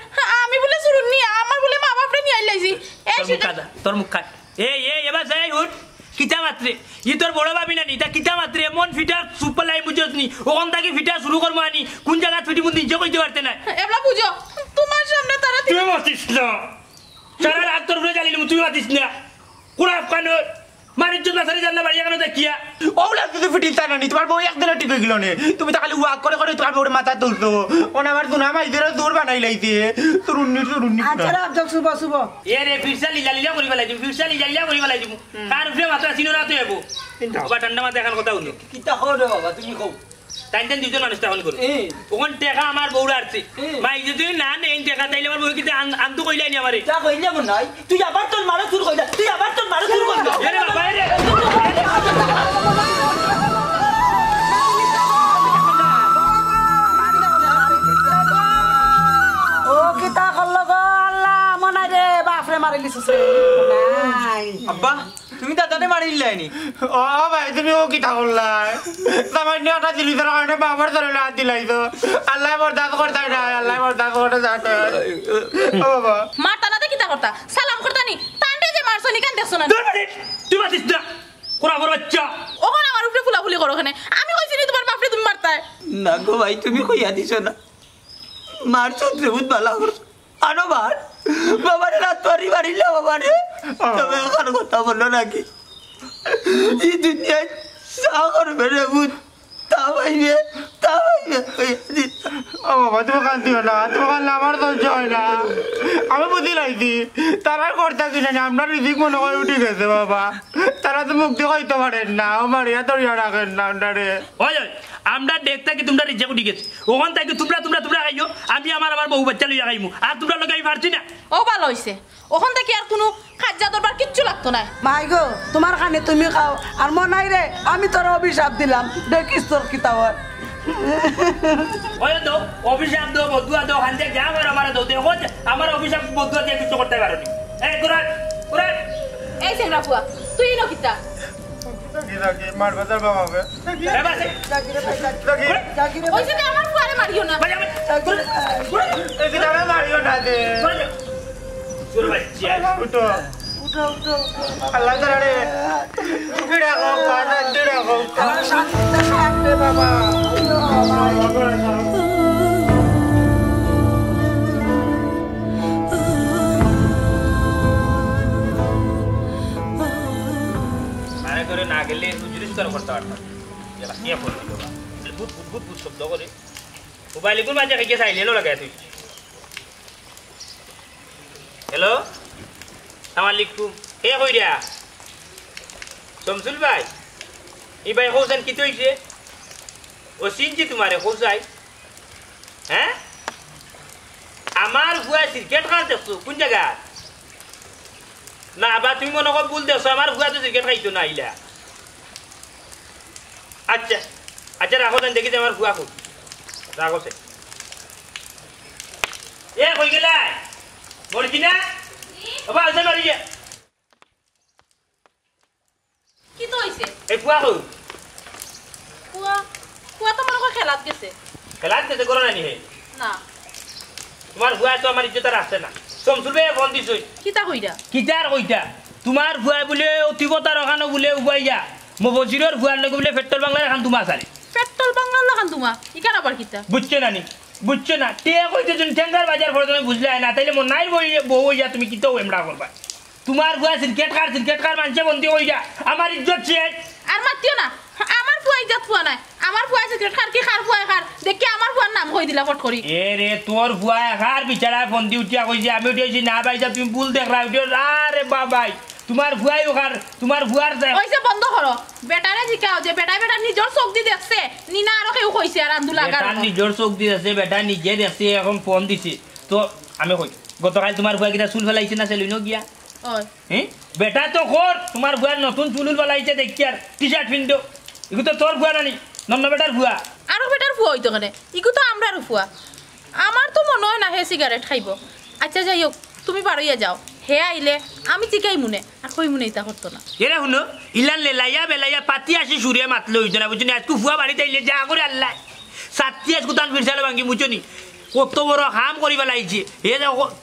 আমি বলে শুরুন নি আমার বলে মা বাপরে নিয়ে আইলাইছি এই শুধু তোর মুখ কাট এই এবার যাই উঠ কিতা মাত্রে ই তোর বড় ভাবি না নি তা কিতা মাত্রে মন ফিটার সুপার লাই বুঝছস নি ওখান থেকে ফিটা শুরু করবো আনি কোন জায়গা ফিটি মুন নিজে কইতে পারতে না এবলা বুঝো তোমার সামনে তারা তুই মাতিস না সারা রাত তোর উপরে জ্বালিলাম তুই মাতিস না কুড়া কানো মারির জন্য সারি জানলা বাড়ি এখানে দেখিয়া ওলা তুই ফিটিল তা না তোমার বউ একদিন ঠিক হয়ে গেল নে তুমি তো খালি ওয়াক করে করে তোমার বউর মাথা তুলতো ওনা আমার দুনা মাই ধরে দূর বানাই লাইছে তুরুন্নি আচ্ছা আফজল শুভ এ রে ফিরসা লিলা করি ফেলাই দিম ফিরসা লিলা করি ফেলাই দিম কার উপরে মাথা চিনো না তো এবো বাবা ঠান্ডা মাথা এখন কথা হলো কিতা কও রে বাবা তুমি কও টাইম দুজন মানুষ তখন করো ওখান টাকা আমার বউরা আসছে মাই যদি না নেই টাকা তাইলে আমার বউ কিন্তু আনতো কইলাই নি আমারে তা কইলে মন নাই তুই আবার তোর মারে শুরু কইলা তুই আবার তোর মারে শুরু কইলা আরে বাবা রে ও কিতা করলো গো আল্লাহ মনাই রে বাপরে মারি লিছছে নাই আব্বা তুমি দাদানে মারিলাইনি ও ভাই তুমি ও কি করলাই সামান্য একটা জিনিসের কারণে বাবার ধরে না দিলাইতো আল্লাহ বরদাস্ত করতে না আল্লাহ বরদাস্ত করতে যাতে ও বাবা মারতা না কিতা করতা সালাম করতানি তান্ডে যে মারছনি কেন দেখছ না তোর বাড়ি তুই মাতিস না কোরা বড় বাচ্চা ওখানে আমার উপরে ফুলাফুলি করো ওখানে আমি কইছিনি তোমার বাপরে তুমি মারতাই না গো ভাই তুমি কইয়া দিছো না মার চোদ্রে বহুত ভালো করছো আনো বার বাবারে রাত পারি বাড়িলে বাবারে তবে এখন কথা বললো নাকি এই দুনিয়ায় চা করবে রে বুধ তা পাইবে ও বাবা তুমি কান্দিও না তোমার কান্না আমার ধৈর্য হয় না আমি বুঝি লাইছি তারা করতে কিনে না আপনার রিজিক মনে করে উঠে গেছে বাবা তারা তো মুক্তি হইতে পারেন না আমার ইয়া তো ইয়া রাখেন না আপনারে ওই আমরা দেখতে কি তোমরা রিজেক্ট উঠে গেছে ওখান থেকে তোমরা খাইও আমি আমার বউ বাচ্চা লইয়া খাইমু আর তোমরা লোক আমি পারছি না ও ভালো হইছে ওখান থেকে আর কোনো খাজ্জা দরবার কিচ্ছু লাগতো না মাই গো তোমার খানে তুমি খাও আর মনাই রে আমি তোর অভিশাপ দিলাম দেখিস তোর কিতা হয় ওই তো অভিশাপ দাও বদুয়া দাও হান থেকে যা আমার দাও দেখো আমার অভিশাপ বদুয়া দিয়ে কিছু করতে পারো নি এই কুরান এই সেংরা ফুয়া তুই ন কিতা মার বাজার বাবা এ বাসে ওইসে যে আমার ফুয়ারে মারিও না এই কি দাঁড়া মারিও না দে শুরু ভাই উঠো আল্লাহ তাআলা কিড়া গো কানা কিড়া গো আমার শান্তিতে থাকবে বাবা আরে করে না গেলে হুজুরিস কর করতে পারতাম এলা কি করলি বাবা বুট বুট বুট বুট শব্দ করে মোবাইল কোন বাজে খাইকে চাইলে লো লাগাই তুই হ্যালো আমার লিখু কে কই দিয়া শমসুল ভাই এই ভাই হোসেন কি হইছে ও সিনজি তোমারে হোসাই হ্যাঁ আমার বুয়া ক্রিকেট খেলা দেখছো কোন জায়গা না আবার তুমি মনে কর ভুল দেখছো আমার বুয়া তো ক্রিকেট খাইতো না আইলা আচ্ছা আচ্ছা রাখো দেন দেখি আমার বুয়া খুব রাখো সে এ কই গেলা বলছি না বাবা আসে বাড়ি যা কি তো হইছে এই বুয়া কই কুয়া কুয়া তো মনে কর খেলাত গেছে খেলা দিতে করো না নি হে না তোমার বুয়া তো আমার ইজ্জত রাখছে না শমসুল ভাই ফোন দিছই কিতা কইরা কিটার কইতা তোমার বুয়া বলে অতিবতার ওখানে বলে উবাইয়া মবজিরর বুয়ার লগে বলে পেট্রোল বাংলার এখন তোমার সারে পেট্রোল বাংলা লাগান তোমা ইকান আবার কিতা বুঝছে না নি বুঝছে না তে কইতে তুমি টেঙ্গার বাজার পড়ে তুমি বুঝলে না তাইলে মন নাই বউ হইয়া তুমি কিতো এমড়া করবা তোমার বুয়া ক্রিকেট কার মানছে বন্দি হইয়া আমার ইজ্জত শেষ আর মাতিও না আমার ফুয়া ইজ্জত ফুয়া নাই আমার ফুয়া সিগারেট খার কি খার ফুয়া খার দেখি আমার ফুয়ার নাম কই দিলা ফট করি এ রে তোর বুয়া খার বিচারা বন্দি উঠিয়া কইছে আমি উঠেছি না ভাইজা তুমি ভুল দেখলা উঠিও আরে বাবাই তোমার বুয়াই ওখার তোমার বুয়ার ওইসে বন্ধ করো বেটারে জিকাও যে বেটা নিজর চোখ দি দেখছে নিনা আর কেউ কইছে আর আন্দুলা গার বেটা নিজর চোখ দি আছে বেটা নিজে দেখছে এখন ফোন দিছে তো আমি কই গতকাল তোমার বুয়া কিটা চুল ফেলাইছে না সেলুনও গিয়া ওই হ্যাঁ বেটা তো খোর তোমার বুয়ার নতুন চুল ফেলাইছে দেখি আর টি শার্ট পিনতো এগুলো তো তোর বুয়া নানি নন্ন বেটার বুয়া আরো বেটার ফুয়া হইতো কেন ইগু তো আমরার ফুয়া আমার তো মনে হয় না হে সিগারেট খাইব আচ্ছা যাই হোক তুমি পারইয়া যাও হে আইলে আমি চিকাই মুনে আর কই মুনে ইতা করতো না এরে শুনো ইলান লেলাইয়া বেলাইয়া পাতি আসি সুরিয়া মাতলো হইতো না বুঝছি আজকে ফুয়া বাড়িতে আইলে যা করে আল্লাহ সাতটি আজকে তান ফিরসালে ভাঙ্গি বুঝছি কত বড় কাম করি পেলাইছে হে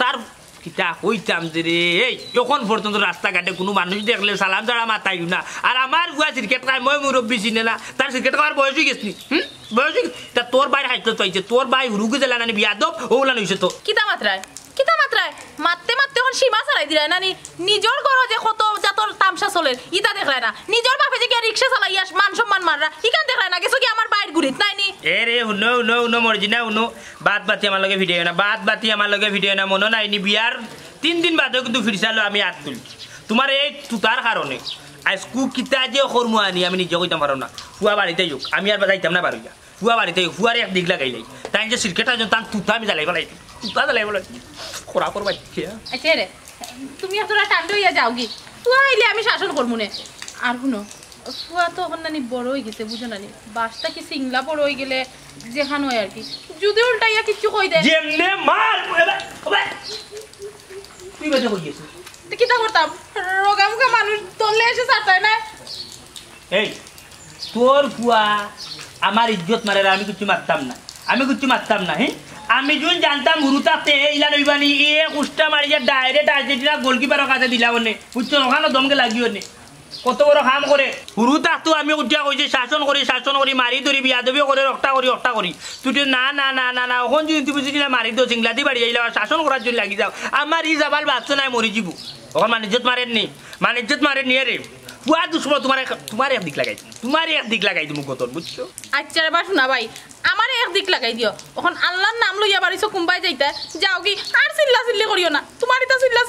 তার কিতা কইতাম যে রে এই যখন পর্যন্ত রাস্তাঘাটে কোনো মানুষ দেখলে সালাম ছাড়া মাতাই না আর আমার বুয়া ক্রিকেট খাই মই মুরব্বী চিনে না তার ক্রিকেট খাওয়ার বয়স হয়ে গেছি বয়স তা তোর বাইরে খাইতে তো আইছে তোর বাই হুরুকে জেলা নানি বিয়াদব ওগুলা নইছে তো কিতা মাত্রায় মারতে মারতে এখন সীমা ছাড়াই দিলাই না নিজর ঘর যে কত জাতর তামসা চলে ইটা দেখলাই না নিজর বাপে যে রিক্সা চালাইয়া মান সম্মান মাররা ইখান দেখলাই না গেছো কি আমার বাইর ঘুরিত নাই নি এ রে শুনো মর্জি না শুনো বাদ বাতি আমার লগে ভিডিও না বাদ বাতি আমার লগে ভিডিও না মনে নাই নি বিয়ার 3 দিন বাদে কিন্তু ফিরসালো আমি হাত তুলছি তোমার এই তুতার কারণে আজকু কিতা যে কর্ম আনি আমি নিজে কইতাম পারো না ফুয়া বাড়িতে যোগ আমি আর যাইতাম না বাড়ি ফুয়া বাড়িতে ফুয়ার এক দিক লাগাইলাই তাই যে ক্রিকেট তার তুতা আমি জ্বালাই পেলাই তুতা জ্বালাই পেলাই খোরা করবা আচ্ছা রে তুমি এতটা টান্ড হইয়া যাও কি ফুয়া আইলে আমি শাসন করবো নে আর শুনো ফুয়া তো এখন নানি বড় হয়ে গেছে বুঝো নানি বাসটা কি সিংলা বড় হয়ে গেলে যেখানে হয় আর কি যদি উল্টাইয়া কিছু কই দেয় যেমনে মার তুই বেটা কইছিস কিতা করতাম রোগামুখা মানুষ তোলে এসে সাটায় না এই তোর ফুয়া আমার ইজ্জত মারে আমি কিছু মারতাম না হ্যাঁ আমি যখন জানতাম হুরু থাকতে ইলা নইবানি এ কুষ্টা মারিয়া ডাইরেক্ট আর্জেন্টিনা গোলকিপারের কাছে দিলা বনে বুঝছো ওখানে দমকে লাগিও নে কত বড় কাম করে হুরু থাকতো আমি উঠিয়া কইছি শাসন করি মারি ধরি বিয়াদবি করে রক্তা করি তুই না না না না না ওখান যদি তুমি যদি মারি দো চিংলাতি বাড়ি যাইলে শাসন করার জন্য লাগি যাও আমার ই যাবার বাচ্চা নাই মরি যাব ওখান মানিজ্জত মারেননি রে পুয়া দুশ্মন তোমার একদিক লাগাই তুমি গতর বুঝছো আচ্ছা বা শোনা ভাই আমার একদিক লাগাই দিও এখন আল্লাহর নাম লইয়া বাড়িছো কুম্বাই যাইতা যাও কি আর চিল্লা করিও না তোমার এটা চিল্লা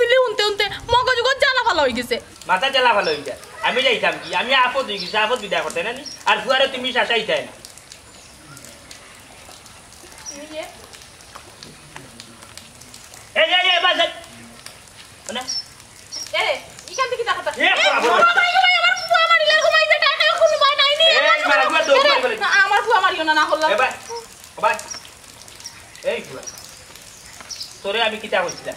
শুনতে মগজুগত জ্বালা ভালো হয়ে গেছে মাথা জ্বালা ভালো হয়ে যায় আমি যাইতাম কি আমি আপদ হয়ে গেছি আপদ বিদায় করতে না আর ফুয়ারে তুমি শাসাইতে না এই বাস না এ ইখান থেকে টাকাটা এ আমার ফুয়া মারিলে ঘুমাই যায় টাকা কোনো ভয় নাই নি আমার ফুয়া মারিও না হল্লা এ ভাই এই ফুয়া তোরে আমি কিতা কইছিলাম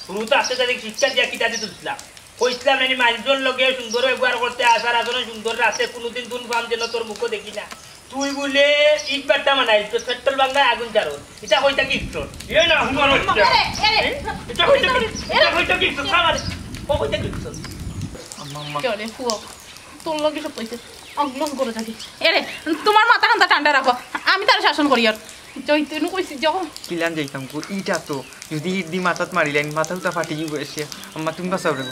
শুরুতে আসতে যাতে শিক্ষা দিয়া কিতা দিতেছিলাম কইছিলাম নানি মানুষজন লগে সুন্দর ব্যবহার করতে আসার আসলে সুন্দর রাস্তে কোনোদিন দুন পাম যেন তোর মুখ দেখি না তুই বলে ইট বাট্টা মানাই তো পেট্রোল বাংলায় আগুন চারো এটা কইতা কি ইফটর এ না হুমার এটা কইতা কি ইফটর ও কইতে গেছ কেউ রে ফুয়া তোর লগে সব কইছে অগ্লন করে থাকি এরে তোমার মাথা খান্তা ঠান্ডা রাখো আমি তার শাসন করি আর চৈতন্য কইছি যখন কিলান যাইতাম কো ইটা তো যদি ইট দি মাথাত মারিলেন মাথা উতা ফাটি গিয়ে বসে আম্মা তুমি বাঁচাও রে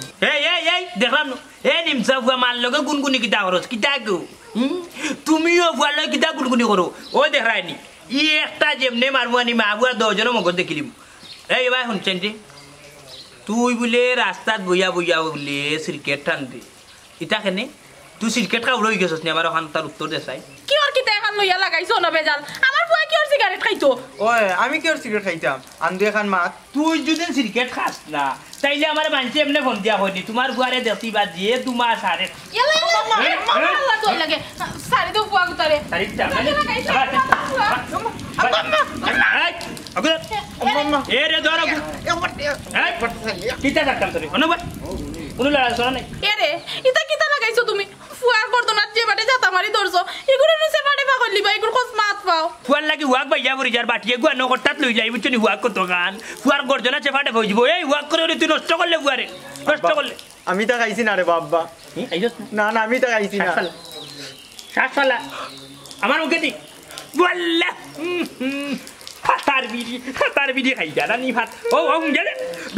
এই দেখলাম এই নিমসা ফুয়া মার লগে গুনগুনি কিতা করছ কিতা গো তুমিও ফুয়ার লগে কিতা গুনগুনি করো ও দেখ রাইনি ই একটা যেমনে মারবুয়ানি মা বুয়া 10 জন মগজ দেখিলিম এই ভাই শুনছেন তুই বলে রাস্তাত বইয়া বলে ক্রিকেট টানবি ইটা কেনে তুই ক্রিকেট খাও রই গেছস নি আমার ওখান তার উত্তর দে চাই কি আর কিতা এখন লইয়া লাগাইছো না বেজাল আমার ফুয়া কি আর সিগারেট খাইতো ওই আমি কি আর সিগারেট খাইতাম আন্দু এখন মাত তুই যদি ক্রিকেট খাস না তাইলে আমার মানছে এমনি ফোন দিয়া হয়নি তোমার বুয়ারে দেখি বা দিয়ে তোমার সারে ইয়ালা আল্লাহ তোই লাগে সারি তো ফুয়া গুতারে তারিখটা এ রে ধরো কিতা থাকতাম তোর কোনো কোনো লড়াই শোনা নাই এরে ইতা কিতা লাগাইছো তুমি ফুয়ার বর্তনাত যে বাটে জাতা মারি ধরছো এগুলো নিচে বাটে পাগল লিবা এগুলো খোঁজ মাত পাও ফুয়ার লাগি হুয়াক বাইয়া বরি যার বাটিয়ে গুয়া নগরটাত লই যাই বুঝছনি হুয়াক কত গান ফুয়ার গর্জনা চেফাটে ভইজবো এই হুয়াক করে তুই নষ্ট করলে ফুয়ারে নষ্ট করলে আমি তা খাইছি না রে বাবা না না আমি তা খাইছি না শাসফালা আমার মুখে দি বললা ফাতার বিড়ি খাই যা নি ফাত ও উঙ্গে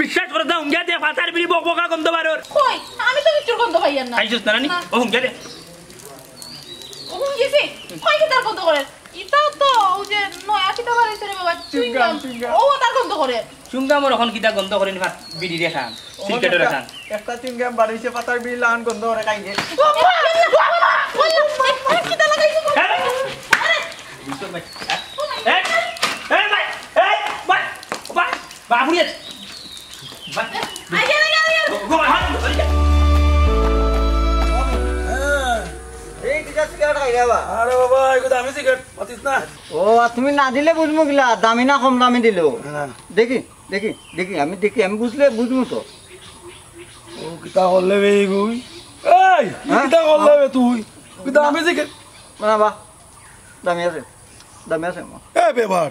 বিশ্বাস করে দাও উঙ্গে দে ফাতার বিড়ি বকবকা গন্ধ বারর কই আমি তো কিছু গন্ধ পাইয়ার না আইছস না নি ও উঙ্গে দে গেছি কই কি তার গন্ধ করে ইটা তো ও যে নয়া কিটা বানাইছে রে বাবা চুইংগাম ও তার গন্ধ করে চুঙ্গামর এখন কিটা গন্ধ করে নি ফাত বিড়ি রে খান সিগারেট রে খান একটা চুইংগাম বাড়িছে পাতার বিড়ি লান গন্ধ করে খাইছে কিটা লাগাইছো আরে বুঝছো ভাই এই ভাই এই ভাই ভাই বাবুরিয়ে ভাই আইয়া গো ভাই এই কিটা সিগারেট খাইরা বা আরে বাবা এগুলো আমি সিগারেট পাতিস না ও তুমি না দিলে বুঝবো কিলা দামি না কম দামি দিলো দেখি দেখি দেখি আমি বুঝলে বুঝবো তো ও কিতা করলে বে গুই এই কিতা করলে বে তুই কিতা আমি সিগারেট না বা দামি আছে এ বেবার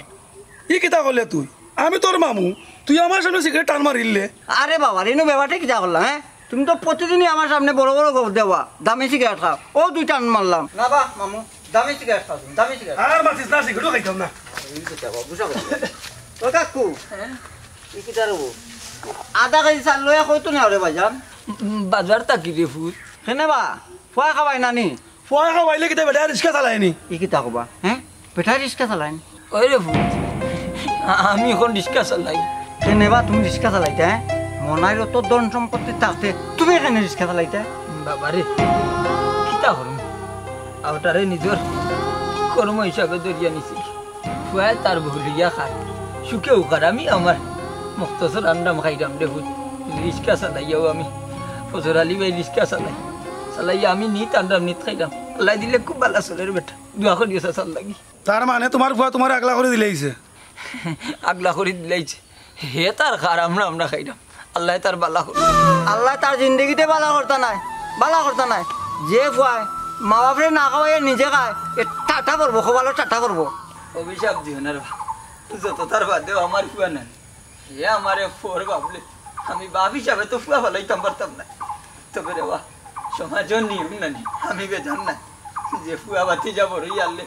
ই কিতা করলে তুই আমি তোর মামু তুই আমার সামনে সিগারেট টান মারিলে আরে বাবা রেনু ব্যাপারটা কিটা করলাম হ্যাঁ তুমি তো প্রতিদিনই আমার সামনে বড় বড় গপ দেওয়া দামি সিগারেট খাও ও দুই টান মারলাম না বা মামু দামি সিগারেট খাও তুমি দামি সিগারেট আর মাতিস না সিগারেটও খাইতাম না ও কাকু ই কিটা রব আধা কেজি চাল লইয়া কইতো না রে ভাইজান বাজার তাকি রে ফুল কেনে বা ফুয়া খাবাই নানি ফুয়া খাওয়াইলে কিতা বেটা রিক্সা চালায়নি ই কিটা কবা হ্যাঁ বেটা রিক্সা চালাইন ওই রে ফুল আমি এখন রিক্সা চালাই কেনে বা তুমি রিক্সা চালাইতে হ্যাঁ মনাইর তো ধন সম্পত্তি থাকতে তুমি এখানে রিক্সা চালাইতে বাবারে কিতা করম আওটারে নিজর কর্ম হিসাবে দরিয়া নিছি ফুয়ায় তার বহুলিয়া খায় সুখে উকার আমি আমার মুক্তসর আন্ডাম খাইরাম রে ফুল রিক্সা চালাইয়াও আমি ফজর আলী ভাই রিক্সা চালাইয়া আমি নিত আন্ডাম নিত খাইলাম আল্লাহ দিলে খুব ভালো চলে রে বেটা দোয়া করিয়েছে চাল লাগি তার মানে তোমার ফুয়া তোমার আগলা করে দিলেইছে আগলা করে দিলাইছে হে তার খার আমরা খাইলাম আল্লাহ তার বালা করো আল্লাহ তার জিন্দগিতে বালা করতে নাই যে ফুয়ায় মা বাপরে না খাওয়াই নিজে খায় এ টাটা করবো খোবালো টাটা করবো অভিশাপ দিও না রে যত তার বাদেও আমার ফুয়া নাই হে আমারে ফোর বাবলে আমি বাপ হিসাবে তো ফুয়া ভালাইতাম পারতাম না তবে রে বা সমাজও নিয়ম নানি আমি বেজান না যে ফুয়া বাতি যাবো রে আনলে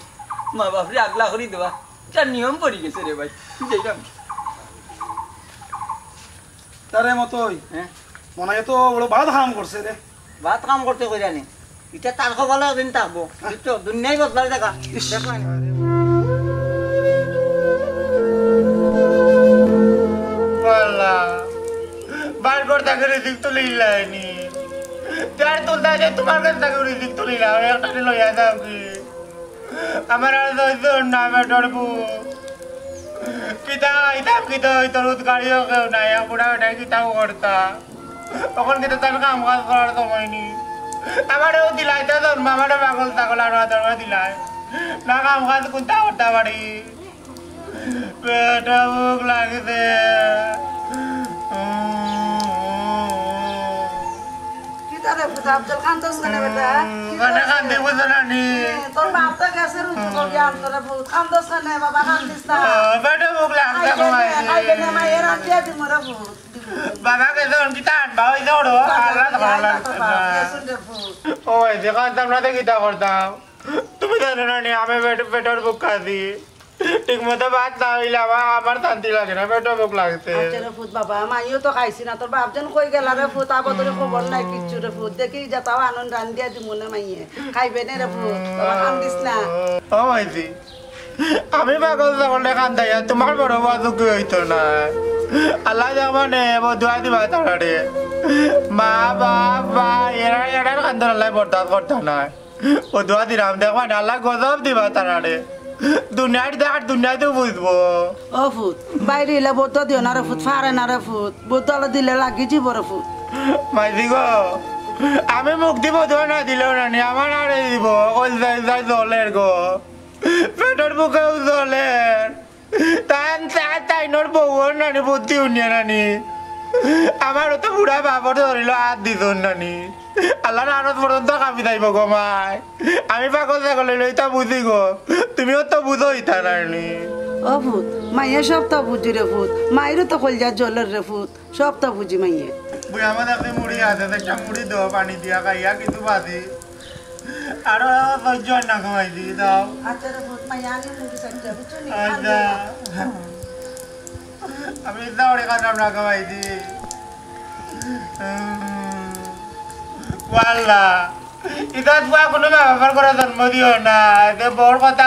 মা বাপরে আগলা করি দেওয়া তার নিয়ম পড়ে গেছে রে ভাই যেইরাম তারে মতোই হ্যাঁ মনে হয় তো বড় ভালো হারাম করছে রে ভাত কাম করতে কই জানি এটা তার খোবালো একদিন থাকবো বুঝছো দুনিয়াই বদলাই দেখা দেখো বার করতে করে দিক তো লিলাইনি যার তুলতে আছে তোমার কাছে থেকে দিক তো লিলা একটা লইয়া দাও কি আমার আর নামে ডরবু কিতা তোর গাড়িও কেউ নাই বুড়া বেটাই কিতাও করতা তখন কিন্তু তার কাম কাজ করার সময় নি আমারও দিলাই তো ধর্ম আমারও পাগল ছাগল আর ধর্ম দিলাই না কাম কাজ কোনটা করতে পারি পেটা ভোগ লাগছে কিতারে বুঝা আব্দুল কান্তস না বেটা মানে কান্দে বুঝো না নি তোর বাপ তো গেছে রুজু করি আন্তরে কান্তস না বাবা কান্দিস না পেটা ভোগ লাগছে আইবে না মায়ের আন্টিয়া দিম রে ফুট বাবা কে তো কি টান বাই দৌড়ো আল্লাহ ও দেখো তোমরা তো কিটা করতাম তুমি জানো না আমি পেটের বুক খাচ্ছি ঠিক মতো ভাত না হইলে আমার শান্তি লাগে না পেটের বুক লাগছে রে ফুট বাবা মাইও তো খাইছি না তোর বাপজন কই গেল রে ফুট আবার তোর খবর নাই কিচ্ছু রে ফুট দেখি যাতাও আনন্দ রান দিয়া দি মনে মাইয়ে খাইবে না রে ফুট বাবা কান্দিস না ও মাইজি আমি পাগল ছাগলে কান্দাই তোমার বড় বাবা দুঃখী হইতো না আল্লাহ জামানে বদুয়া দিবা তাড়াড়ে মা বাবা এরা কান্দন আল্লাহ বরদাস্ত করতো না বদুয়া দিলাম দেখবা আল্লাহ গজব দিবা তাড়াড়ে দুনিয়ার দেখার দুনিয়াতে বুঝবো ও ফুট বাইরে এলে বোধ দিও না রে ফুট ফারে না রে ফুট বোতল দিলে লাগি যাব রে ফুট মাইজি গো আমি মুক্তি বদুয়া না দিলেও না আমার আরে দিব ওই যাই যাই জলের গো পেটের বুকেও জলের তাইনোর বউর নানি বুদ্ধি উনিয়া নানি আমারও তো বুড়া বাবার ধরিল হাত দিত নানি আল্লাহ আরত পর্যন্ত কামি যাইব গো মাই আমি পাগল ছাগলে লইতা বুঝি গো তুমিও তো বুঝো ইতা নানি ও ফুট মাইয়ে সব তো বুঝি রে ফুট মাইরও তো কলজা জলের রে ফুট সব তো বুঝি মাইয়ে বুড়ি আমাদের আপনি মুড়ি আছে একটা মুড়ি দেওয়া পানি দিয়া খাইয়া কিন্তু বাদি আরো সহ্য না খাওয়াই দি দাও আচ্ছা রে ফুট মাইয়া আনি মুড়ি সাইডটা বুঝছো নি আচ্ছা আমি দৌড়ে খাতাম না খাওয়াই দি ওয়াল্লা এটা বুয়া কোনো ব্যবহার করে জন্ম দিও না এতে বড় কথা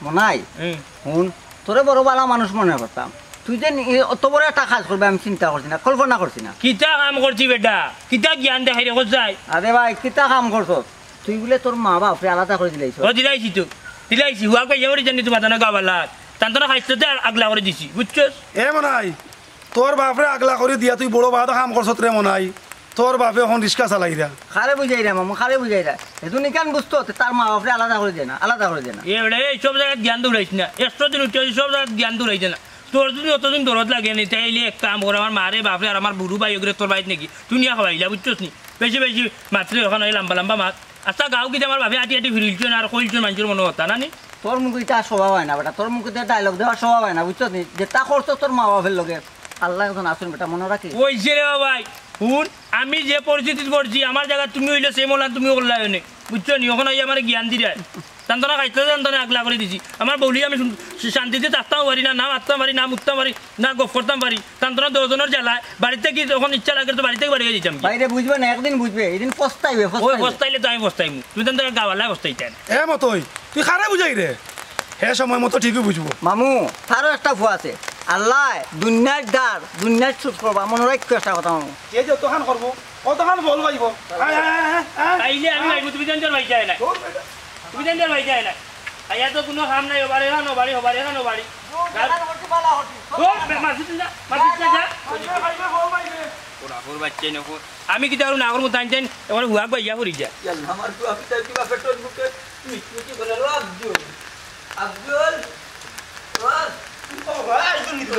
মনাই শুন তোরে বড় বালা মানুষ মনে করতাম তুই যে অত বড় একটা কাজ করবে আমি চিন্তা করছি না কল্পনা করছি না কিতা কাম করছি বেটা কিতা জ্ঞান দেখাই রেখো যাই আরে ভাই কিতা কাম করছ তুই বলে তোর মা বাপরে আলাদা করে দিলাইছ ও দিলাইছি তো দিলাইছি হুয়া কে এবারে জানি তোমার জানা গাবালা তান্তনা খাইতে আগলা করে দিছি বুঝছস এ মনাই তোর বাপরে আগলা করে দিয়া তুই বড় বাদ কাম করছত রে মনাই তোর বাপে এখন রিক্সা চালাই দা খারে বুঝাই রে মামু খারে বুঝাই রে এতো নিকান বুঝতো তার মা বাপরে আলাদা করে দেয় না আলাদা করে দেয় না এই সব জায়গায় জ্ঞান দৌড়াইছ না 100 দিন উঠে সব জায়গায় জ্ঞান দৌড়াইছে না তোর যদি অতদিন দরদ লাগে নি তাইলে এক কাম করে আমার মারে বাপরে আর আমার বুড়ু ভাই ওগরে তোর বাইত নাকি তুই নিয়ে খাওয়াইলা বুঝছস নি বেশি বেশি মাত্রে ওখানে লম্বা লম্বা মাছ আচ্ছা গাঁও কি আমার বাপে আটি আটি ফিরিলছ না আর কইছ মানুষের মনে হতা না নি তোর মুখে এটা স্বভাব হয় না বেটা তোর মুখে ডায়লগ দেওয়ার স্বভাব হয় না বুঝছস নি যেটা করছো তোর মা বাপের লগে আল্লাহ এখন আসুন বেটা মনে রাখি ওইছে রে ভাই শুন আমি যে পরিস্থিতি পড়ছি আমার জায়গা তুমি হইলে সেই মোলান তুমি করলা এনে বুঝছো নি ওখানে আমার জ্ঞান দিরা তান্তনা খাইতে তান্তনা আগলা করে দিছি আমার বলি আমি শান্তিতে থাকতাম পারি না মারতাম পারি না মুততাম পারি না গপ করতাম পারি তান্তনা 10 জনের জ্বালায় বাড়িতে কি যখন ইচ্ছা লাগে তো বাড়িতে বাড়িয়ে দিতাম বাইরে বুঝবে না একদিন বুঝবে এদিন পস্তাইবে ওই পস্তাইলে তো আমি পস্তাইমু তুমি তান্তনা গাওয়ালা পস্তাইতেন এ মতই তুই খারে বুঝাই রে হে সময় মতো ঠিকই বুঝবো মামু তারও একটা ভুয়া আছে আল্লাহ দুনিয়ার দার দুনিয়ার ছুট করবা মনে রাখছো একটা কথা মামু এ যে তোখান করবো অতখান বল পাইব তাইলে আমি ভাইবো তুমি জানতে ভাই যায় না তুমি জানতে ভাই যায় না আয়া তো কোনো কাম নাই ওবারে হানো বাড়ি ওবারে হানো বাড়ি আমি কি তার নাগর মতো আনছেন এবার হুয়াক ভাইয়া করি যা আমার তো আপনি কিবা পেট্রোল বুকে মিটি বলে আব্দুল আব্দুল ওয়াস ও ভাই তুমি তো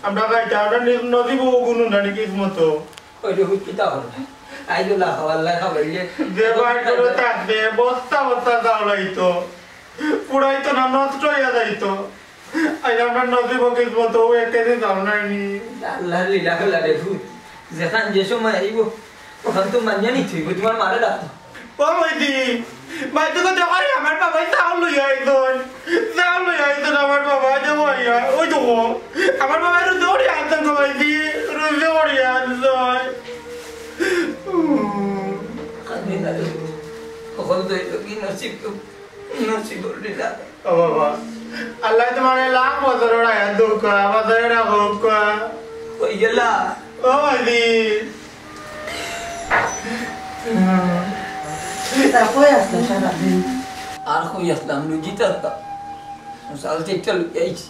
আমরা গাইতে আমরা নদী বউ গুনু নানি কিসমতো ওইটা হুকিতা হলো আইদুল্লাহ আল্লাহ খাবাইলে যে বাইর করে থাকবে বস্তা বস্তা যাও লাইতো পুরাইতো না নষ্ট হইয়া যাইতো আই আমরা নদী বউ কিসমতো একেদিন যাও নানি আল্লাহ লীলা খেলা দেখু যেখান যে সময় আইব ওখান তো মানিয়ে থইব তোমার মারে ডাক ও মাইদি মাইদি তো দেখাই আমার বাবা চাউল লইয়া আইতন আমার বাবা যে ভাইয়া ওই তো আমার বাবা রুজে ওড়িয়া আনতেন গো মাইদি রুজে ওড়িয়া আনতেন কখন তো কি নসিব লীলা ও বাবা আল্লাহ তোমার লাখ বছর ওড়াইয়া দুঃখ বছর হোক কই গেলা ও মাইদি কই আসলে সারাদিন আর কই আসলাম লুজিতে আসতাম সালতে একটা লুকাইছি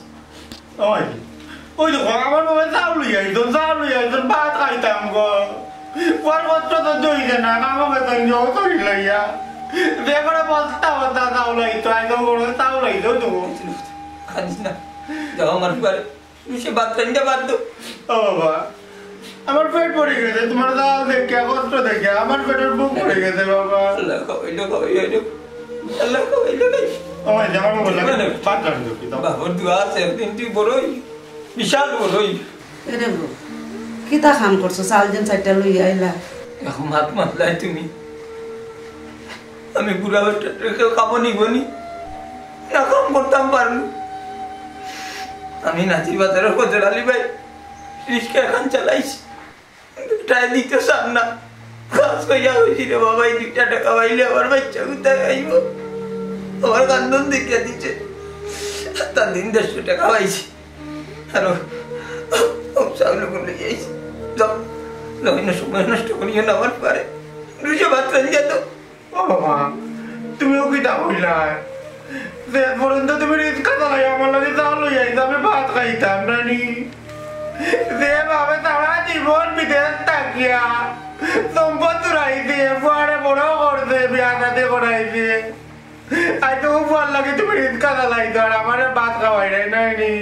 ও মাইদি ওই তো আমার বাবা চাউল লই আইতো ভাত খাইতাম গো পর কষ্ট তো জইছে না আমার বেতন জো করি লইয়া দেখো বস্তা বস্তা চাউল আইতো একদম বড় চাউল আইতো তো খানিস না যাও আমার বাড়ি সে বাদ রান্না বাদ দো ও বাবা আমার পেট পড়ে গেছে তোমার চাউল দেখে কষ্ট দেখে আমার পেটের বুক পড়ে গেছে বাবা আল্লাহ খাওয়াইলো আল্লাহ খাওয়াইলো ও মাইদি আমার বাবা লাগে ভাত রান্ধো কি দাও বাবার দোয়া আছে একদিন তুই বড়ই বিশাল বড়ই এরে গো কিতা কাম করছো চাল যেন চারটা লইয়া আইলা এখন হাত মাতলাই তুমি আমি বুড়া কেউ খাবো নিবনি না কাম করতাম পারবো আমি নাচির বাজারের বজর আলী ভাই রিক্সা এখন চালাইছি টাই দিতে চান না কাজ কইয়া হয়েছি রে বাবা 2 টাকা পাইলে আমার বাচ্চা কোথায় আইব আমার কান্দন দেখিয়া দিচ্ছে তার দিন 150 টাকা পাইছি আর চাউল করে যাইছি যাও নইলে সময় নষ্ট করিও না আমার পারে 200 ভাত রান্না তো ও বাবা তুমিও কি তা হইলা যে পর্যন্ত তুমি রিক্সা চালাই আমার লাগে চাউল লই আইতা আমি ভাত খাইতাম নানি যে ভাবে তারা জীবন বিদেশ থাকিয়া সম্পদ রাই দিয়ে পরে বড় করছে বিয়া কাতে করাই দিয়ে আই তো ভাল লাগে তুমি রিক্সা চালাইতো আর আমার ভাত খাওয়াই নাই নানি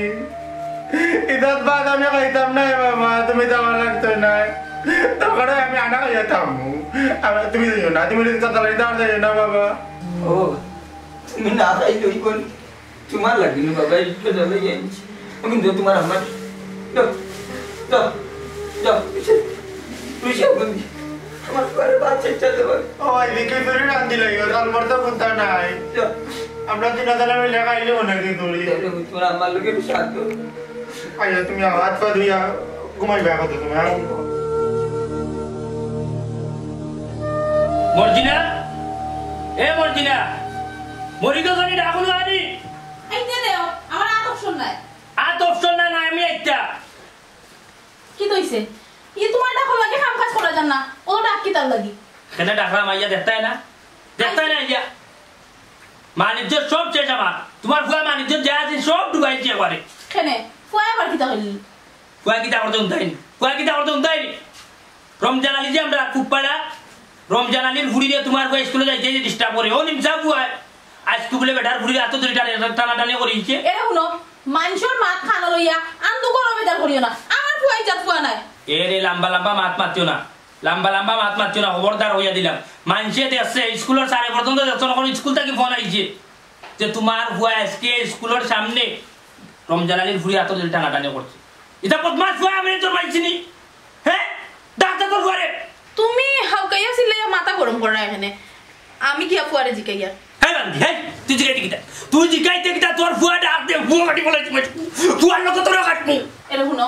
ইদাত ভাত আমি খাইতাম নাই বাবা তুমি যাওয়া লাগতো না তখন আমি আনা খাইয়া থামু তুমি যাইও না তুমি রিক্সা চালাইতে আর যাইও না বাবা ও তুমি না খাইলেই বল তোমার লাগিল বাবা একটু চলে যাইছি কিন্তু তোমার আমার যাও যাও যাও তুই বন্ধি আমার পরে বাচ্চা চলে যাবে ও এদিকে তোর রান্দি লাগি কাল মরতে কোথা নাই যাও আমরা দিন আদালা মিলে খাইলে মনে কি তোরি তোমার আমার লোকের সাথ আইয়া তুমি হাত পা ধুইয়া ঘুমাইবা কত তুমি মর্জিনা এ মর্জিনা মরিগো জানি ডাকুলো আনি আইতে দেও আমার আর অপশন নাই আর অপশন না আমি একটা কি কইছে ই তোমার ডাক লাগে কাম কাজ করা জান না ও ডাক কি তার লাগি কেন ডাকলাম আইয়া দেখতাই না ইয়া মানিজ্য সব শেষ আমার তোমার ফুয়া মানিজ্য যা আছে সব ডুবাইছে একবারে কেনে ফুয়া আবার কি তা হইল ফুয়া কিতা করতে উন্তাইনি রমজান আলী যে আমরা কুপ্পাড়া রমজান আলীর ভুড়ি দিয়ে তোমার ফুয়া স্কুলে যাইতে যে ডিস্টার্ব করে ও নিমসা ফুয়া আজকে বলে বেটার ভুড়ি এত ধরে টানাটানি করিছে এরে শুনো মানুষের মাত খানা লইয়া আন্দু করো বেদার করিও না আমার ফুয়াই জাত ফুয়া নাই এরে লম্বা লম্বা মাত মারতিও না খবরদার হইয়া দিলাম মানুষে দেখছে স্কুলের সাড়ে পর্যন্ত দেখছো এখন স্কুল থেকে ফোন আইছে যে তোমার ফুয়া আজকে স্কুলের সামনে রমজান আলীর ভুড়ি এত ধরে টানাটানি করছে এটা বদমাস ফুয়া আমি তোর মাইছিনি হ্যাঁ ডাক্তার তোর ঘরে তুমি হাউকাইয়া ছিলে মাথা গরম করা এখানে আমি কি ফুয়ারে জিকাইয়া হ্যাঁ বান্ধি হ্যাঁ তুই জিকাইতে কিটা তোর ফুয়া ডাক দে ফুয়া কাটি বলেছি ফুয়ার লোক তোর কাটবো এরে শুনো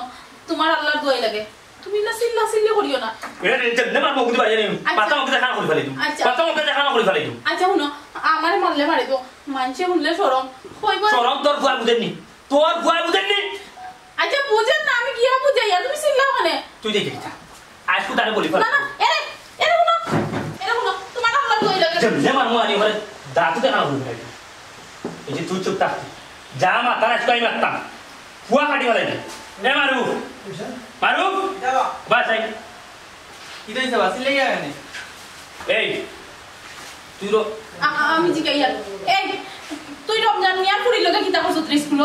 তোমার আল্লাহর দোয়াই লাগে তুমি না সিল্লি করিও না এরে নে মার মুখ দিবা জানি পাতা মুখ দেখা করে ফেলাই তুমি পাতা মুখ দেখা করে ফেলাই তুমি আচ্ছা শুনো আমারে মারলে মারে তো মানছে শুনলে শরম কইব শরম তোর ফুয়া বুঝেননি আচ্ছা বুঝেন না আমি কিয়া বুঝাইয়া তুমি সিল্লাও কেন তুই দেখি আজ কো তারে বলি ফেল না এরে শুনো তোমার আল্লাহর দোয়াই লাগে নে মার মুআনি করে দাঁতু দেখা করে ফেলাই এই যে তুই চুপ থাক যা মা তারা কই মারতাম ফুয়া কাটি ফেলাই এ মারু যাবা বাস আই কি দইছে বাসিলে গিয়া কেন এই তুই আমি জিকাইয়া এই তুই রমজান মিয়া পুরি লগা কিতা করছ তুই স্কুল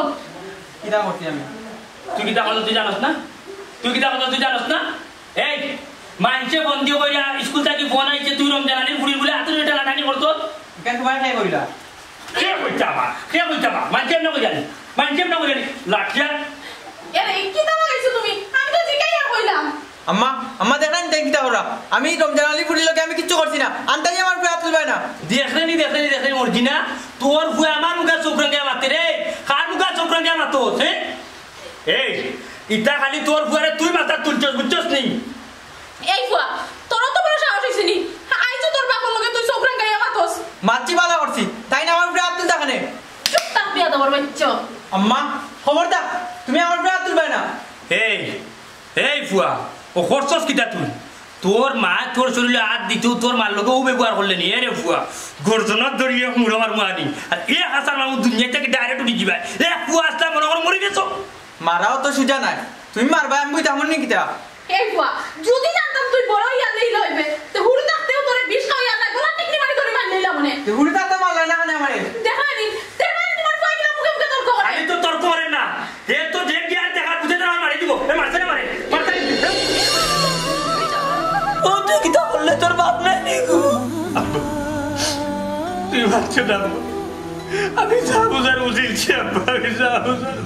কিটা করছি আমি তুই কিতা করছ তুই জানোস না এই মানছে বন্দি কইরা স্কুল থেকে ফোন আইছে তুই রমজান আলীর পুরি বলে এত এটা লাটানি করছ কেন তোমার খাই কইলা কে কইতাবা মানছে না কইলানি লাঠিয়া এরে কিতা লাগাইছো তুমি আমি তো জিকাইয়া কইলাম আম্মা দেখেন দেখ কিটা করা আমি রমজান আলী ফুলির লোকে আমি কিচ্ছু করছি না আন্তাই আমার ফুয়া তুলবাই না দেখলেনি মর্জিনা তোর ফুয়া আমার মুখা চোখ রাঙ্গিয়া মারতে রে কার মুখা চোখ রাঙ্গিয়া মারতোস এই ইটা খালি তোর ফুয়ারে তুই মাথা তুলছস বুঝছস নি এই ফুয়া তোর তো বড় সাহস হইছে নি আইছো তোর বাপর লগে তুই চোখ রাঙ্গাইয়া মাতোস মাছি বালা করছি তাই না আমার ফুয়া তুলতা কেন চুপ থাক বিয়া দেবর বাচ্চা আম্মা খবরদার তুমি আমার ফুয়া তুলবাই না এই ফুয়া ও খরচস কিতা তুই তোর মা তোর শরীরে হাত দিত তোর মার লোক ও ব্যবহার করলেন এরে ফুয়া গর্জনত ধরিয়ে মুড়ো মার মানি আর এ হাসান মামু দুনিয়া থেকে ডাইরেক্ট উঠে যাবে এ ফুয়া আসলে মনে করে মরে গেছো মারাও তো সুজা নাই তুমি মারবা আমি কইতা মন নি কিতা এই বুয়া যদি জানতাম তুই বড় ইয়া নেই লইবে তো হুড়ি থাকতেও তোরে বিষ খাওয়া না গলা টিকনি মারি করে মার লইলা মনে হুড়ি তাতে মারলাই না কানে আমারে দেখানি তোমার পাগলা মুখে মুখে তর্ক করে আমি তো তর্ক করে না এ তো যে গিয়ার দেখা বুঝে না মারি দিব এ মারছে না মারে ও তুই কিতা করলে তোর বাপ নাই নিগো তুই মারছ না আমি যা বুঝার বুঝিয়েছি আব্বা আমি যা বুঝার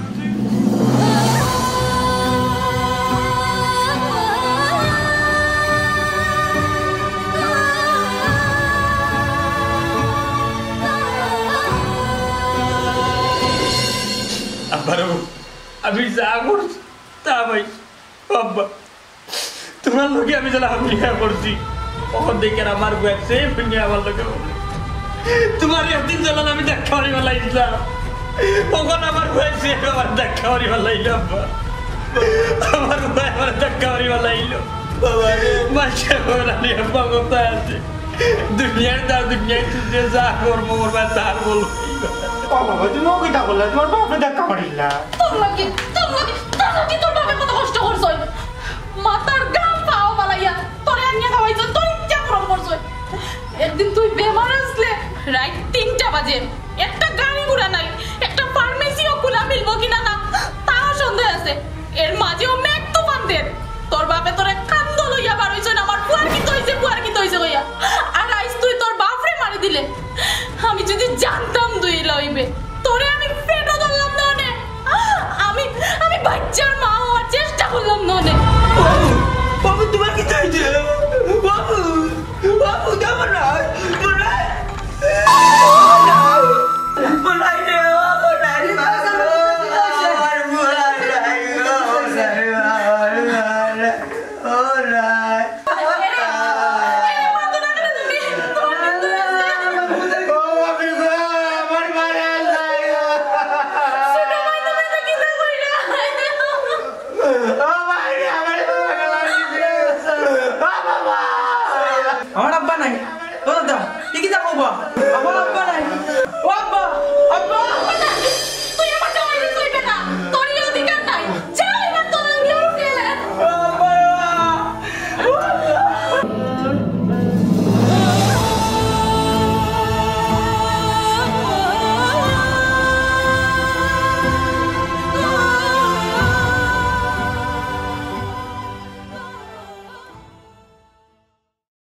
আব্বারও আমি যা করছি তা ভাই আব্বা তোমার লোকে আমি যারা বিয়া করছি তখন দেখে আমার বয়সে ফিরে আমার লোকে তোমার একদিন যখন আমি দেখা করি বেলাইছিলাম তখন আমার বয়সে আমার দেখা করি বেলাইল আব্বা আমার ভাই আমার দেখা করি বেলাইল বাবা মাসে বলানি আব্বা কোথায় আছে দুনিয়ার দা দুনিয়ায় তুই যা কর্ম করবা তার বলবো বাবা তুমি কিতা করলে তোমার বাপে দেখা করিলা তোর লাগি তোর বাপে কত কষ্ট করছই মাথার গাম পাও বালাইয়া তোরে আনিয়া খাওয়াইছ তোর ইচ্ছা পূরণ করছই একদিন তুই বেমার আসলে রাত 3টা বাজে একটা গাড়ি ঘোড়া নাই একটা ফার্মেসিও খোলা মিলবো কিনা না তাও সন্দেহ আছে এর মাঝেও মেঘ তুফান দেন তোর বাপে তোরে কান্দ লইয়া বার হইছ না আমার বুয়ার কি তইছে কইয়া আর আইস তুই তোর বাপরে মারি দিলে আমি যদি জানতাম তুই লইবে তোরে আমি পেটও ধরলাম না নে আমি বাচ্চার মা হওয়ার চেষ্টা করলাম না নে বাবু তোমার কি চাইছে বাবু বাবু কেমন মনাই রে মনাই আমার আব্বা নাই ও দাদা কি কি যাবো আমার আব্বা নাই ও আব্বা আব্বা